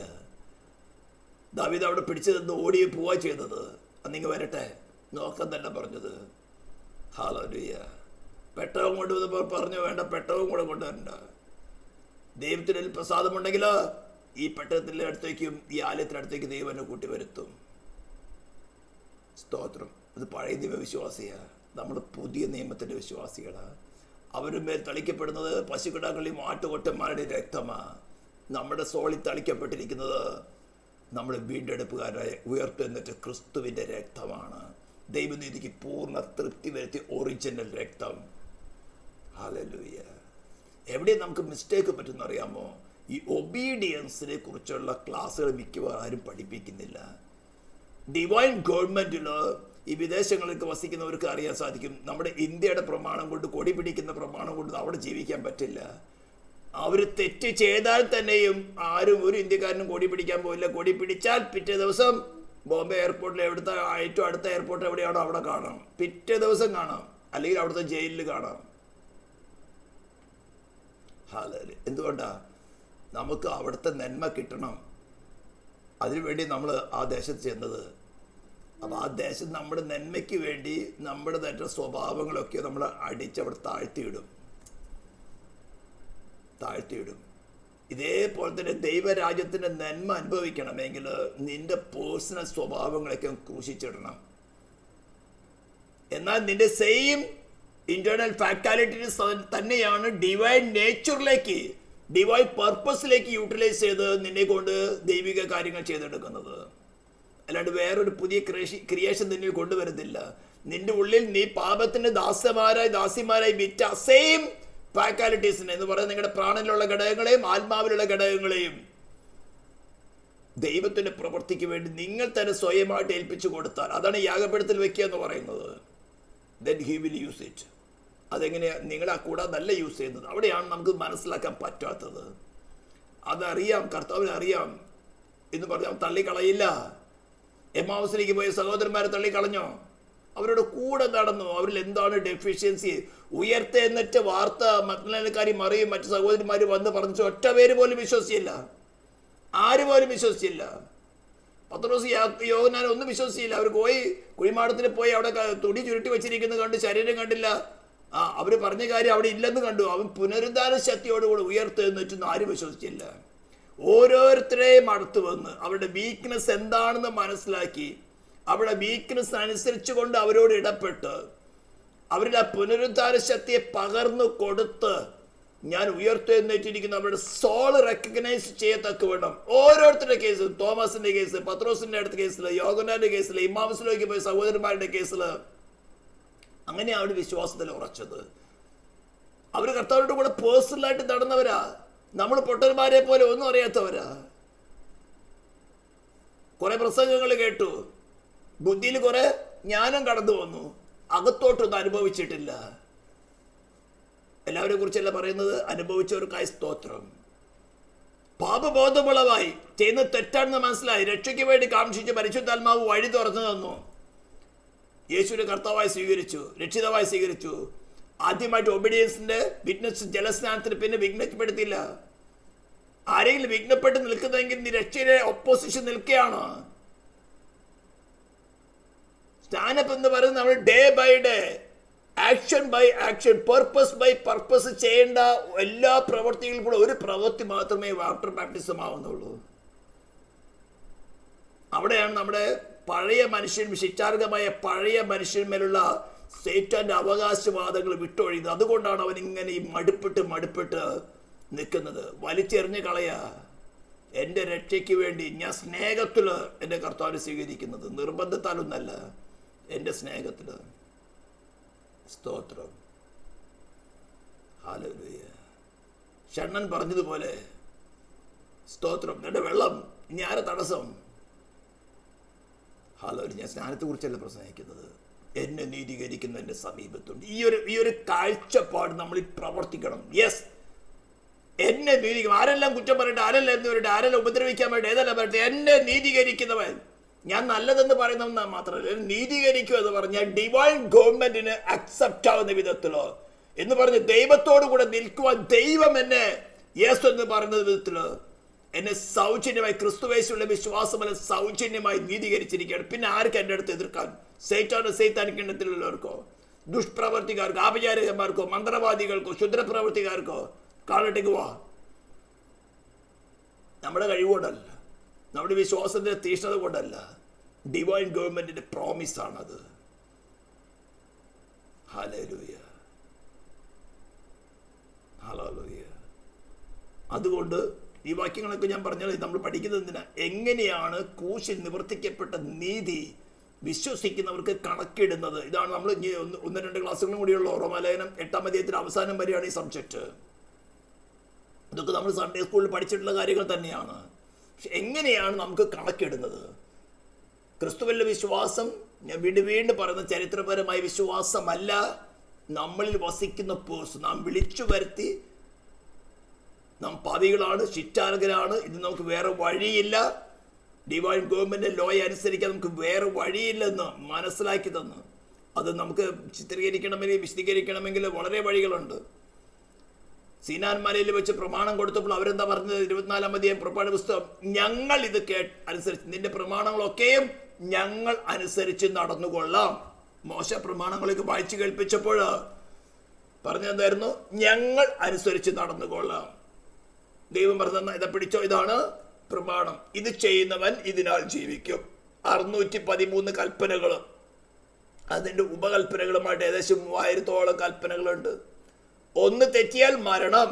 ദാവീദ് അവിടെ പിടിച്ചു നിന്ന് ഓടി പോവാ ചെയ്തത്. അന്നിങ്ങ് വരട്ടെ നോക്കാൻ തന്നെ പറഞ്ഞത്. ഹല്ലേലൂയ. പെട്ടകം കൊണ്ടുവന്നപ്പോൾ പറഞ്ഞു, വേണ്ട, പെട്ടകം കൂടെ കൊണ്ടുവരണ്ട. ദൈവത്തിന് പ്രസാദമുണ്ടെങ്കിൽ ഈ പെട്ടകത്തിൻ്റെ അടുത്തേക്കും ഈ ആലയത്തിനടുത്തേക്ക് ദൈവം എന്നെ കൂട്ടി വരുത്തും. സ്തോത്രം. അത് പഴയ നിയമ വിശ്വാസിയാണ്, നമ്മൾ പുതിയ നിയമത്തിൻ്റെ വിശ്വാസികളാണ്. അവരുടെ മേൽ തളിക്കപ്പെടുന്നത് പശുക്കിടാക്കളെയും ആട്ടുകൊറ്റന്മാരുടെ രക്തമാണ്. നമ്മുടെ സോളിൽ തളിക്കപ്പെട്ടിരിക്കുന്നത് നമ്മൾ വീണ്ടെടുപ്പുകാരായ ഉയർത്തെന്നിട്ട് ക്രിസ്തുവിൻ്റെ രക്തമാണ്. ദൈവനീതിക്ക് പൂർണ്ണ തൃപ്തി വരുത്തി ഒറിജിനൽ രക്തം. ഹല്ലേലൂയ. എവിടെ നമുക്ക് മിസ്റ്റേക്ക് പറ്റുന്ന അറിയാമോ? ഈ ഒബീഡിയൻസിനെ കുറിച്ചുള്ള ക്ലാസ്സുകൾ മിക്കവാറും ആരും പഠിപ്പിക്കുന്നില്ല. ഡിവൈൻ ഗവൺമെൻറ്റിൽ ഈ വിദേശങ്ങളിലേക്ക് വസിക്കുന്നവർക്ക് അറിയാൻ സാധിക്കും, നമ്മുടെ ഇന്ത്യയുടെ പ്രമാണം കൊണ്ട്, കൊടി പിടിക്കുന്ന പ്രമാണം കൊണ്ട് അവിടെ ജീവിക്കാൻ പറ്റില്ല. അവർ തെറ്റ് ചെയ്താൽ തന്നെയും ആരും ഒരു ഇന്ത്യക്കാരനും കൊടി പിടിക്കാൻ പോയില്ല. കൊടി പിടിച്ചാൽ പിറ്റേ ദിവസം ബോംബെ എയർപോർട്ടിൽ ഏറ്റവും അടുത്ത എയർപോർട്ട് എവിടെയാണോ അവിടെ കാണാം, പിറ്റേ ദിവസം കാണാം, അല്ലെങ്കിൽ അവിടുത്തെ ജയിലിൽ കാണാം. ഹാലേ. എന്തുകൊണ്ടാണ്? നമുക്ക് അവിടുത്തെ നന്മ കിട്ടണം. അതിനുവേണ്ടി നമ്മൾ ആ ദേശത്ത് ചെന്നത്. അപ്പോൾ ആ ദേശം നമ്മുടെ നന്മയ്ക്ക് വേണ്ടി നമ്മുടെ തന്നെ സ്വഭാവങ്ങളൊക്കെ നമ്മൾ അടിച്ചവിടെ താഴ്ത്തിയിടും. ഇതേപോലെ തന്നെ ദൈവരാജ്യത്തിൻ്റെ നന്മ അനുഭവിക്കണമെങ്കിൽ നിന്റെ പേഴ്സണൽ സ്വഭാവങ്ങളൊക്കെ ക്രൂശിച്ചിടണം. എന്നാൽ നിന്റെ സെയിം ഇന്റേണൽ ഫാക്ടാലിറ്റീസ് തന്നെയാണ് ഡിവൈൻ നേച്ചറിലേക്ക്, ഡിവൈൻ പർപ്പസിലേക്ക് യൂട്ടിലൈസ് ചെയ്ത് നിന്നെ കൊണ്ട് ദൈവിക കാര്യങ്ങൾ ചെയ്തെടുക്കുന്നത്. അല്ലാണ്ട് വേറൊരു പുതിയ ക്രിയേഷൻ നിന്നെ കൊണ്ടുവരുന്നില്ല. നിന്റെ ഉള്ളിൽ നീ പാപത്തിന് ദാസിമാരായി വിറ്റ സെയിം ഫാക്കാലിറ്റീസിനെ എന്ന് പറയുന്നത് നിങ്ങളുടെ പ്രാണനിലുള്ള ഘടകങ്ങളെയും ആത്മാവിലുള്ള ഘടകങ്ങളെയും ദൈവത്തിന്റെ പ്രവൃത്തിക്ക് വേണ്ടി നിങ്ങൾ തന്നെ സ്വയമായിട്ട് ഏൽപ്പിച്ചു കൊടുത്താൽ, അതാണ് യാഗപീഠത്തിൽ വെക്കുക എന്ന് പറയുന്നത്. then he will use it. അതെങ്ങനെയാണ്? നിങ്ങളെ കൂടാതെ നല്ല യൂസ് ചെയ്യുന്നത്. അവിടെയാണ് നമുക്ക് മനസ്സിലാക്കാൻ പറ്റാത്തത്. അതറിയാം, കർത്താവിന് അറിയാം എന്ന് പറഞ്ഞാൽ തള്ളിക്കളയില്ല. എമ്മാവസിലേക്ക് പോയ സഹോദരന്മാരെ തള്ളിക്കളഞ്ഞോ? അവരുടെ കൂടെ നടന്നു. അവരിൽ എന്താണ് ഡെഫിഷ്യൻസി? ഉയർത്തെന്നിട്ട് വാർത്ത മഗ്ദലേനക്കാരി മറിയും മറ്റു സഹോദരിമാർ വന്ന് പറഞ്ഞു, ഒറ്റ പേര് പോലും വിശ്വസിച്ചില്ല. ആര് പോലും വിശ്വസിച്ചില്ല. പത്രോസ് യോഹന്നാൻ ഒന്നും വിശ്വസിച്ചില്ല. അവർ പോയി കുഴിമാടത്തിൽ പോയി അവിടെ തുണി ചുരുട്ടി വെച്ചിരിക്കുന്നത് കണ്ട് ശരീരം കണ്ടില്ല. അവർ പറഞ്ഞ കാര്യം അവിടെ ഇല്ലെന്ന് കണ്ടു. അവൻ പുനരുദ്ധാന ശക്തിയോടുകൂടി ഉയർത്തെന്നിട്ടൊന്നും ആരും വിശ്വസിച്ചില്ല. ഓരോരുത്തരെയും അടുത്ത് വന്ന് അവരുടെ വീക്ക്നെസ് എന്താണെന്ന് മനസ്സിലാക്കി അവരുടെ വീക്ക്നെസ് അനുസരിച്ച് കൊണ്ട് അവരോട് ഇടപെട്ട് അവരുടെ ആ പുനരുദ്ധാന ശക്തിയെ പകർന്നു കൊടുത്ത് ഞാൻ ഉയർത്തെഴുന്നേറ്റിരിക്കുന്ന അവരുടെ സോൾ റെക്കഗ്നൈസ് ചെയ്യത്തക്ക വേണം. ഓരോരുത്തരുടെ കേസ്, തോമസിന്റെ കേസ്, പത്രോസിന്റെ അടുത്ത കേസിൽ, യോഹന്നാന്റെ കേസിൽ, ഇമ്മാമസിലേക്ക് പോയ സഹോദരന്മാരുടെ കേസിൽ, അങ്ങനെ അവിടെ വിശ്വാസത്തിൽ ഉറച്ചത്. അവർ കർത്താവിൻ്റെ കൂടെ പേഴ്സണലായിട്ട് നടന്നവരാ. നമ്മൾ പൊട്ടന്മാരെ പോലെ ഒന്നും അറിയാത്തവരാ. കുറെ പ്രസംഗങ്ങൾ കേട്ടു, ബുദ്ധിയിൽ കുറെ ജ്ഞാനം കടന്നു വന്നു, അകത്തോട്ടൊന്നും അനുഭവിച്ചിട്ടില്ല. എല്ലാവരെ കുറിച്ചല്ല പറയുന്നത്, അനുഭവിച്ചവർക്കായി സ്തോത്രം. പാപബോധമുള്ളവായി ചെയ്യുന്നത് തെറ്റാണെന്ന് മനസ്സിലായി, രക്ഷയ്ക്ക് വേണ്ടി കാക്ഷിച്ച് പരിശുദ്ധാത്മാവ് വഴി തുറന്നു തന്നു, യേശുവിനെ കർത്താവായി സ്വീകരിച്ചു, രക്ഷിതാവായി സ്വീകരിച്ചു. ആദ്യമായിട്ട് ഒബീഡിയൻസിന്റെ വിറ്റ്നസ് ജലസ്നാനത്തിന് പിന്നെ വിഘ്നപ്പെടുത്തിയില്ല. ആരെങ്കിലും വിഘ്നപ്പെട്ട് നിൽക്കുന്നതെങ്കിൽ നീ രക്ഷയുടെ ഒപ്പോസിഷൻ നിൽക്കുകയാണ്. സ്റ്റാൻഡപ്പ് എന്ന് പറയുന്നത് നമ്മൾ day by day, action by action, purpose by purpose ചെയ്യേണ്ട എല്ലാ പ്രവൃത്തികളും കൂടെ ഒരു പ്രവൃത്തി മാത്രമേ വാട്ടർ ബാപ്റ്റിസം ആവുന്നുള്ളൂ. അവിടെയാണ് നമ്മുടെ പഴയ മനുഷ്യൻ, ശിക്ഷാർഹമായ പഴയ മനുഷ്യന്മേലുള്ള സൈറ്റാന്റെ അവകാശവാദങ്ങൾ വിട്ടൊഴിയുന്നത്. അതുകൊണ്ടാണ് അവൻ ഇങ്ങനെ ഈ മടുപ്പിട്ട് നിൽക്കുന്നത്. വലിച്ചെറിഞ്ഞ് കളയാ. എൻ്റെ രക്ഷയ്ക്ക് വേണ്ടി ഞാൻ സ്നേഹത്തിൽ എൻ്റെ കർത്താവിനെ സ്വീകരിക്കുന്നത്, നിർബന്ധത്താലൊന്നല്ല, എൻ്റെ സ്നേഹത്തിൽ. സ്തോത്രം. ഹല്ലേലൂയ. ഷണ്ണൻ പറഞ്ഞതുപോലെ സ്തോത്രം. എൻ്റെ വെള്ളം ഇനി ആരെ തടസ്സം? ഹല്ലേലൂയ. ഞാൻ സ്നാനത്തെ കുറിച്ചല്ല പ്രസംഗിക്കുന്നത്, എന്നെ നീതീകരിക്കുന്ന എൻ്റെ സമീപത്തുണ്ട്. ഈ ഒരു കാഴ്ചപ്പാട് നമ്മൾ പ്രവർത്തിക്കണം. യെസ്, എന്നെ നീതിക്കും. ആരെല്ലാം കുറ്റം പറയട്ടെ, ആരെല്ലാം എന്ന് പറയട്ടെ, ആരെല്ലാം ഉപദ്രവിക്കാൻ വേണ്ടി ഏതെല്ലാം പറയട്ടെ, എന്നെ നീതീകരിക്കുന്നവൻ, ഞാൻ നല്ലതെന്ന് പറയുന്നവൻ മാത്രമല്ല, നീതീകരിക്കുക എന്ന് പറഞ്ഞാൽ ഡിവൈൻ ഗവൺമെന്റിന് അക്സെപ്റ്റ് ആവുന്ന വിധത്തിലോ എന്ന് പറഞ്ഞ് ദൈവത്തോടു കൂടെ നിൽക്കുവാൻ ദൈവം എന്നെ യേശു എന്ന് പറയുന്ന വിധത്തിലോ എന്നെ സൗജന്യമായി, ക്രിസ്തുവേശുള്ള വിശ്വാസമല്ല സൗജന്യമായി നീതീകരിച്ചിരിക്കുകയാണ്. പിന്നെ ആർക്ക് എൻ്റെ അടുത്ത് എതിർക്കാൻ? സൈത്താനിക്കിണ്ണത്തിലുള്ളവർക്കോ, ദുഷ്പ്രവർത്തിക്കാർക്കോ, ആഭിചാരികന്മാർക്കോ, മന്ത്രവാദികൾക്കോ, ക്ഷുദ്രപ്രവർത്തിക്കാർക്കോ? കാലട്ടേക്ക് വാ. നമ്മുടെ കഴിവുകൊണ്ടല്ല, നമ്മുടെ വിശ്വാസത്തിന്റെ തീഷ്ണത കൊണ്ടല്ല, ഡിവൈൻ ഗവൺമെന്റിന്റെ പ്രോമിസ് ആണത്. Hallelujah, hallelujah. അതുകൊണ്ട് ഈ വാക്യങ്ങളൊക്കെ ഞാൻ പറഞ്ഞാൽ നമ്മൾ പഠിക്കുന്നത് എന്തിനാ? എങ്ങനെയാണ് ക്രൂശിൽ നിവർത്തിക്കപ്പെട്ട നീതി വിശ്വസിക്കുന്നവർക്ക് കണക്കിടുന്നത്. ഇതാണ് നമ്മൾ ഇനി ഒന്ന് രണ്ട് ക്ലാസ്സുകളും കൂടിയുള്ള റോമാലേഖനം 8-ാം അധ്യായത്തിന്റെ അവസാനം വരെയാണ് ഈ സബ്ജക്റ്റ്. ഇതൊക്കെ നമ്മൾ സൺഡേ സ്കൂളിൽ പഠിച്ചിട്ടുള്ള കാര്യങ്ങൾ തന്നെയാണ്. പക്ഷെ എങ്ങനെയാണ് നമുക്ക് കണക്കിടുന്നത്? ക്രിസ്തുവിലെ വിശ്വാസം, ഞാൻ വീണ്ടും പറയുന്ന ചരിത്രപരമായ വിശ്വാസമല്ല, നമ്മളിൽ വസിക്കുന്ന പേഴ്സ് നാം വിളിച്ചു വരുത്തി, നാം പാപികളാണ്, ശിക്ഷാർഹരാണ്, ഇത് നമുക്ക് വേറെ വഴിയില്ല, ഡിവൈൻ ഗവൺമെന്റ് ലോയെ അനുസരിക്കാൻ നമുക്ക് വേറെ വഴിയില്ലെന്ന് മനസ്സിലാക്കി തന്നു. അത് നമുക്ക് ചിത്രീകരിക്കണമെങ്കിൽ, വിശദീകരിക്കണമെങ്കിൽ വളരെ വഴികളുണ്ട്. സീനാൻ മലയിൽ വെച്ച് പ്രമാണം കൊടുത്തപ്പോൾ അവരെന്താ പറഞ്ഞത്? 24-ാം അധ്യായം പുറപ്പാട് പുസ്തകം, ഞങ്ങൾ ഇത് അനുസരിച്ച്, നിന്റെ പ്രമാണങ്ങളൊക്കെയും ഞങ്ങൾ അനുസരിച്ച് നടന്നുകൊള്ളാം. മോശ പ്രമാണങ്ങളൊക്കെ വായിച്ചു കേൾപ്പിച്ചപ്പോൾ പറഞ്ഞെന്തായിരുന്നു? ഞങ്ങൾ അനുസരിച്ച് നടന്നുകൊള്ളാം. ദൈവം പറഞ്ഞ ഇതാ പിടിച്ചോ, ഇതാണ് പ്രമാണം, ഇത് ചെയ്യുന്നവൻ ഇതിനാൽ ജീവിക്കും. 613 കൽപ്പനകൾ, അതിൻ്റെ ഉപകൽപ്പനകളുമായിട്ട് ഏകദേശം 3000-ഓളം കൽപ്പനകളുണ്ട്. ഒന്ന് തെറ്റിയാൽ മരണം.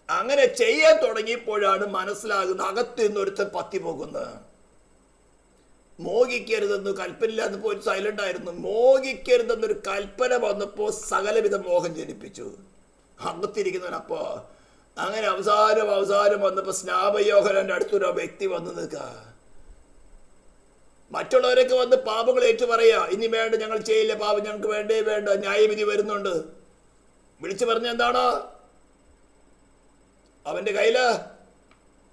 അങ്ങനെ ചെയ്യാൻ തുടങ്ങിയപ്പോഴാണ് മനസ്സിലാകുന്നത് അകത്ത് നിന്നൊരുത്തൻ പത്തി പോകുന്നത്. മോഹിക്കരുതെന്ന് കൽപ്പനയില്ലാന്ന് പോയി സൈലന്റ് ആയിരുന്നു. മോഹിക്കരുതെന്നൊരു കൽപ്പന വന്നപ്പോൾ സകലവിധ മോഹം ജനിപ്പിച്ചു അകത്തിരിക്കുന്നവനപ്പോ. അങ്ങനെ അവസാനം വന്നപ്പോൾ സ്നാപയോഹനന്റെ അടുത്തൊരു വ്യക്തി വന്ന് നിൽക്കുക. മറ്റുള്ളവരൊക്കെ വന്ന് പാപങ്ങൾ ഏറ്റു പറയാ, ഇനി വേണ്ട, ഞങ്ങൾ ചെയ്യില്ല, പാപം ഞങ്ങൾക്ക് വേണ്ടേ വേണ്ട, ന്യായവിധി വരുന്നുണ്ട്. വിളിച്ചു പറഞ്ഞ എന്താണ്? അവന്റെ കയ്യില്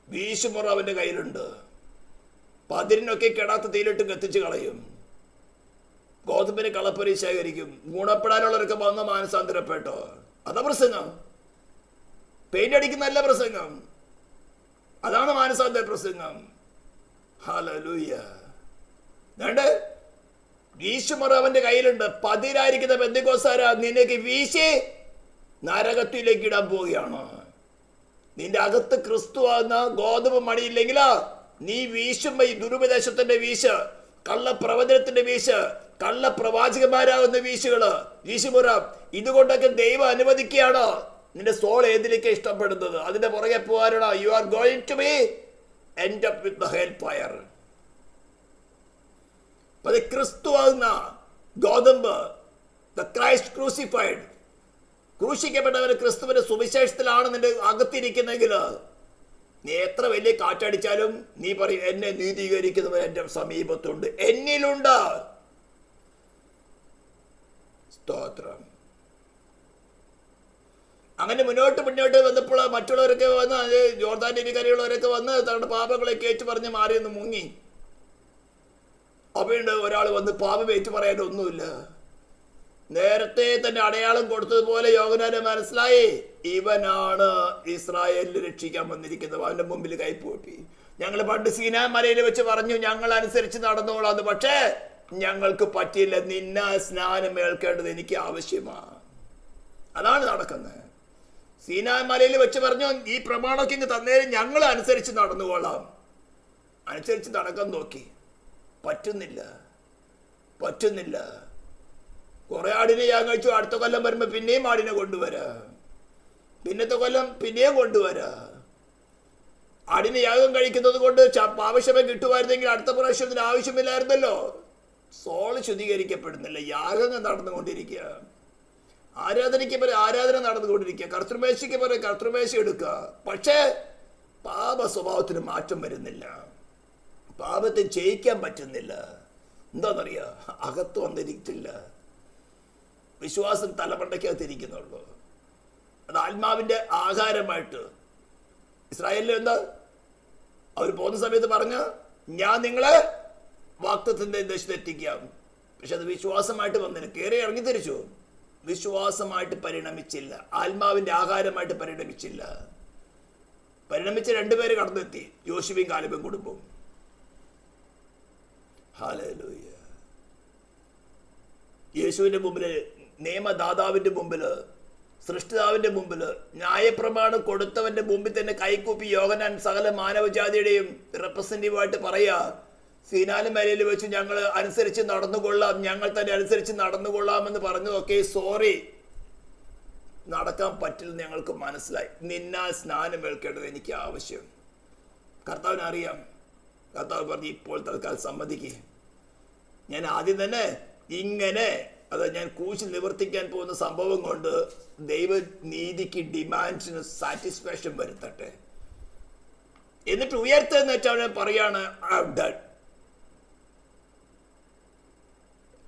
വീശുമുറ അവന്റെ കയ്യിലുണ്ട്. പതിരിനൊക്കെ കിടാത്ത തീയിലിട്ട് കത്തിച്ച് കളയും. ഗോതമ്പിന് കളപ്പരി ശേഖരിക്കും. ഗുണപ്പെടാനുള്ളവരൊക്കെ വന്ന മാനസാന്തരപ്പെട്ടോ. അതാ പ്രസംഗം. പെയിന്റ് അടിക്കുന്നല്ല പ്രസംഗം, അതാണ് മാനസാന്തര പ്രസംഗം. ഹല്ലേലൂയ. വേണ്ടേ? വീശുമുറ അവന്റെ കയ്യിലുണ്ട്. പതിരായിരിക്കുന്ന പെന്തക്കോസ്തുകാരാ നിനക്ക് വീശി നരകത്തിലേക്ക് ഇടാൻ പോവുകയാണ്. നിന്റെ അകത്ത് ക്രിസ്തു ആകുന്ന ഗോതമ്പ് മണിയില്ലെങ്കിലാ നീ വീശുമ്പോ ഈ ദുരുപദേശത്തിന്റെ വീശ്, കള്ളപ്രവചനത്തിന്റെ വീശ്, കള്ളപ്രവാചകന്മാരാകുന്ന വീശുമുറ, ഇതുകൊണ്ടൊക്കെ ദൈവം അനുവദിക്കുകയാണ്. നിന്റെ സോൾ ഏതിലേക്ക് ഇഷ്ടപ്പെടുന്നത് അതിന്റെ പുറകെ പോകാനാണ്. You are going to be end up with the hell fire. ക്രിസ്തു ആകുന്ന ഗോതമ്പ്, ദ ക്രൈസ്റ്റ് ക്രൂസിഫൈഡ്, ക്രൂശിക്കപ്പെട്ടവർ ക്രിസ്തുവിന്റെ സുവിശേഷത്തിലാണ് നിന്റെ അകത്തിരിക്കുന്നെങ്കിൽ നീ എത്ര വലിയ കാറ്റടിച്ചാലും നീ പറയും എന്നെ നീതീകരിക്കുന്നവർ എൻ്റെ സമീപത്തുണ്ട്, എന്നിലുണ്ട്. സ്തോത്രം. അങ്ങനെ മുന്നോട്ട് വന്നപ്പോൾ മറ്റുള്ളവരൊക്കെ വന്ന് ജോർദാന്റെ ഇരുകരയുള്ളവരൊക്കെ വന്ന് തങ്ങളുടെ പാപങ്ങളെ ഏറ്റു പറഞ്ഞ് മാറിയൊന്ന് മുങ്ങി. അപ്പോഴുണ്ട് ഒരാൾ വന്ന് പാപം ഏറ്റു പറയാനൊന്നുമില്ല. നേരത്തെ തന്നെ അടയാളം കൊടുത്തതുപോലെ യോഹന്നാന് മനസ്സിലായി, ഇവനാണ് ഇസ്രായേലിൽ രക്ഷിക്കാൻ വന്നിരിക്കുന്നത്. അവന്റെ മുമ്പിൽ കൈപ്പോട്ടി. ഞങ്ങൾ പണ്ട് സീനാ മലയിൽ വെച്ച് പറഞ്ഞു ഞങ്ങൾ അനുസരിച്ച് നടന്നോളാന്ന്, പക്ഷേ ഞങ്ങൾക്ക് പറ്റിയില്ല. നിന്നെ സ്നാനം ഏൽക്കേണ്ടത് എനിക്ക് ആവശ്യമാണ്. അതാണ് നടക്കുന്നത്. സീനാ മലയിൽ വെച്ച് പറഞ്ഞു ഈ പ്രമാണമൊക്കെ ഇങ്ങ് തന്നേരം ഞങ്ങൾ അനുസരിച്ച് നടന്നുകൊള്ളാം. അനുസരിച്ച് നടക്കാൻ നോക്കി, പറ്റുന്നില്ല. കുറെ ആടിനെ ഞാൻ കഴിച്ചു. അടുത്ത കൊല്ലം വരുമ്പോ പിന്നെയും ആടിനെ കൊണ്ടുവരാ, പിന്നത്തെ കൊല്ലം പിന്നെയും കൊണ്ടുവരാ. ആടിന് യാഗം കഴിക്കുന്നത് കൊണ്ട് പാപക്ഷമം കിട്ടുമായിരുന്നെങ്കിൽ അടുത്ത പ്രാവശ്യം ഇതിന് ആവശ്യമില്ലായിരുന്നല്ലോ. സോള് ശുദ്ധീകരിക്കപ്പെടുന്നില്ല, യാഗങ്ങൾ നടന്നുകൊണ്ടിരിക്കുക. ആരാധനയ്ക്ക് പോലെ ആരാധന നടന്നുകൊണ്ടിരിക്കുക. കർത്തൃമേശയ്ക്ക് പോലെ കർത്തൃമേശ എടുക്കുക. പക്ഷേ പാപ സ്വഭാവത്തിന് മാറ്റം വരുന്നില്ല, പാപത്തെ ജയിക്കാൻ പറ്റുന്നില്ല. എന്താണെന്നറിയാ, അകത്ത് വന്നിരിക്കില്ല. വിശ്വാസം തലമണ്ടയ്ക്കകത്തിരിക്കുന്നുള്ളൂ. അത് ആത്മാവിന്റെ ആഹാരമായിട്ട്. ഇസ്രായേലിൽ എന്താ അവർ പോകുന്ന സമയത്ത് പറഞ്ഞ ഞാൻ നിങ്ങളെ വാഗ്ദത്തത്തിന്റെ ദേശത്തെത്തിക്കാം. പക്ഷെ അത് വിശ്വാസമായിട്ട് വന്നില്ല. കയറി ഇറങ്ങി തിരിച്ചു. വിശ്വാസമായിട്ട് പരിണമിച്ചില്ല, ആത്മാവിന്റെ ആഹാരമായിട്ട് പരിണമിച്ചില്ല. പരിണമിച്ച രണ്ടുപേര് കടന്നെത്തി, യോശുവയും കാലേബും കുടുംബവും. ഹല്ലേലൂയ. യേശുവിന്റെ മുമ്പില്, നിയമദാതാവിന്റെ മുമ്പില്, സൃഷ്ടിതാവിന്റെ മുമ്പില്, ന്യായപ്രമാണം കൊടുത്തവന്റെ മുമ്പിൽ തന്നെ കൈകൂപ്പി യോഹന്നാൻ സകല മാനവജാതിയുടെയും റെപ്രസെന്റേറ്റീവായിട്ട് പറയാ, സീനാല മലയിൽ വെച്ച് ഞങ്ങൾ അനുസരിച്ച് നടന്നുകൊള്ളാം, ഞങ്ങൾ തന്നെ അനുസരിച്ച് നടന്നുകൊള്ളാമെന്ന് പറഞ്ഞതൊക്കെ സോറി, നടക്കാൻ പറ്റില്ല. ഞങ്ങൾക്ക് മനസ്സിലായി. നിന്നാ സ്നാനം ഏൽക്കേണ്ടത് എനിക്ക് ആവശ്യം. കർത്താവിന് അറിയാം. കർത്താവ് പറഞ്ഞു ഇപ്പോൾ തൽക്കാലം സമ്മതിക്കുക. ഞാൻ ആദ്യം തന്നെ ഇങ്ങനെ ഞാൻ കൂശിൽ നിവർത്തിക്കാൻ പോകുന്ന സംഭവം കൊണ്ട് ദൈവനീതിക്ക് ഡിമാൻഡ്സിന് സാറ്റിസ്ഫാക്ഷൻ വരുത്തട്ടെ, എന്നിട്ട് ഉയർത്തെന്ന് വെച്ചാൽ പറയാണ്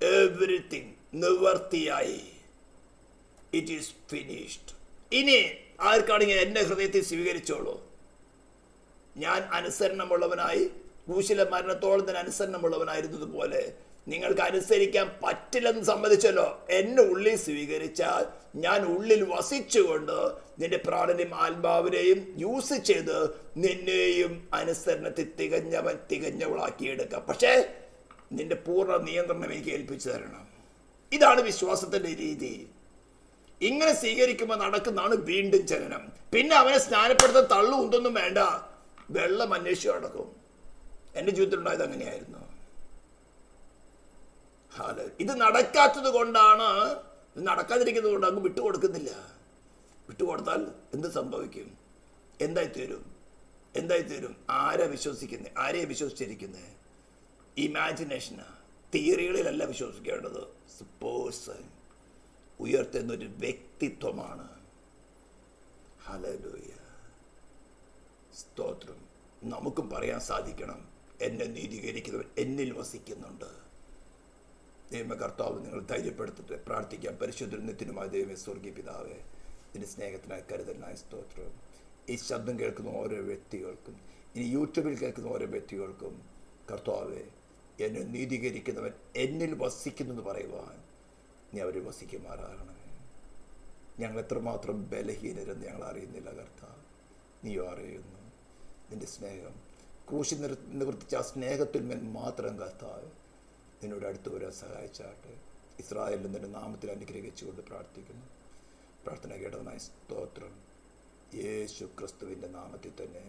എവറിത്തിങ് നിവർത്തിയായി, ഇറ്റ് ഈസ് ഫിനിഷ്ഡ്. ഇനി ആർക്കാണെങ്കിൽ എന്റെ ഹൃദയത്തിൽ സ്വീകരിച്ചോളൂ. ഞാൻ അനുസരണമുള്ളവനായി ക്രൂശിലെ മരണത്തോളം തന്നെ അനുസരണമുള്ളവനായിരുന്നത് പോലെ നിങ്ങൾക്ക് അനുസരിക്കാൻ പറ്റില്ലെന്ന് സമ്മതിച്ചല്ലോ. എന്നെ ഉള്ളിൽ സ്വീകരിച്ചാൽ ഞാൻ ഉള്ളിൽ വസിച്ചുകൊണ്ട് നിന്റെ പ്രാണനെയും ആത്മാവിനെയും യൂസ് ചെയ്ത് നിന്നെയും അനുസരണത്തിൽ തികഞ്ഞവളാക്കിയെടുക്കാം. പക്ഷേ നിന്റെ പൂർണ്ണ നിയന്ത്രണം എനിക്ക് ഏൽപ്പിച്ചു തരണം. ഇതാണ് വിശ്വാസത്തിന്റെ രീതി. ഇങ്ങനെ സ്വീകരിക്കുമ്പോൾ നടക്കുന്നതാണ് വീണ്ടും ജനനം. പിന്നെ അവനെ സ്നാനപ്പെടുത്താൻ തള്ളു ഉന്തൊന്നും വേണ്ട, വെള്ളം അന്വേഷിച്ചു നടക്കും. എൻ്റെ ജീവിതത്തിലുണ്ടായത് അങ്ങനെയായിരുന്നു. ഇത് നടക്കാത്തത് കൊണ്ടാണ്, നടക്കാതിരിക്കുന്നത് കൊണ്ട് അങ്ങ് വിട്ടുകൊടുക്കുന്നില്ല. വിട്ടുകൊടുത്താൽ എന്ത് സംഭവിക്കും? എന്തായിത്തീരും? ആരാ വിശ്വസിക്കുന്നത്? ആരെയാ വിശ്വസിച്ചിരിക്കുന്നത്? ഇമാജിനേഷനാ, തിയറികളിലല്ല വിശ്വസിക്കേണ്ടത്. പേഴ്സൺ ഉയർത്തുന്നൊരു വ്യക്തിത്വമാണ്. ഹല്ലേലൂയ, സ്തോത്രം. നമുക്കും പറയാൻ സാധിക്കണം, എന്നെ നീതീകരിക്കുന്നവൻ എന്നിൽ വസിക്കുന്നുണ്ട്. ദൈവകർത്താവ് നിങ്ങൾ ധൈര്യപ്പെടുത്തിട്ട് പ്രാർത്ഥിക്കാം. പരിശുദ്ധ നിത്യനുമായ ദൈവമേ, സ്വർഗീയ പിതാവേ, ഇതിൻ്റെ സ്നേഹത്തിനായി കരുതലിനായി സ്തോത്രം. ഈ ശബ്ദം കേൾക്കുന്ന ഓരോ വ്യക്തികൾക്കും, ഇനി യൂട്യൂബിൽ കേൾക്കുന്ന ഓരോ വ്യക്തികൾക്കും കർത്താവേ, എന്നെ നീതീകരിക്കുന്നവൻ എന്നിൽ വസിക്കുന്നെന്ന് പറയുവാൻ നീ അവർ വസിക്കുമാറാകണമേ. ഞങ്ങൾ എത്രമാത്രം ബലഹീനരെന്ന് ഞങ്ങൾ അറിയുന്നില്ല കർത്താവ്, നീയോ അറിയുന്നു. നിൻ്റെ സ്നേഹം ക്രൂശി നിവർത്തിച്ച ആ സ്നേഹത്തിൽ മേൽ മാത്രം കർത്താവ് നിന്നോട് അടുത്ത് വരാൻ സഹായിച്ചാട്ടെ. ഇസ്രായേലിൽ നിന്റെ നാമത്തിൽ അനുഗ്രഹിച്ചുകൊണ്ട് പ്രാർത്ഥിക്കുന്നു. പ്രാർത്ഥന കേട്ടതിനായി സ്തോത്രം. യേശു ക്രിസ്തുവിൻ്റെ നാമത്തിൽ തന്നെ.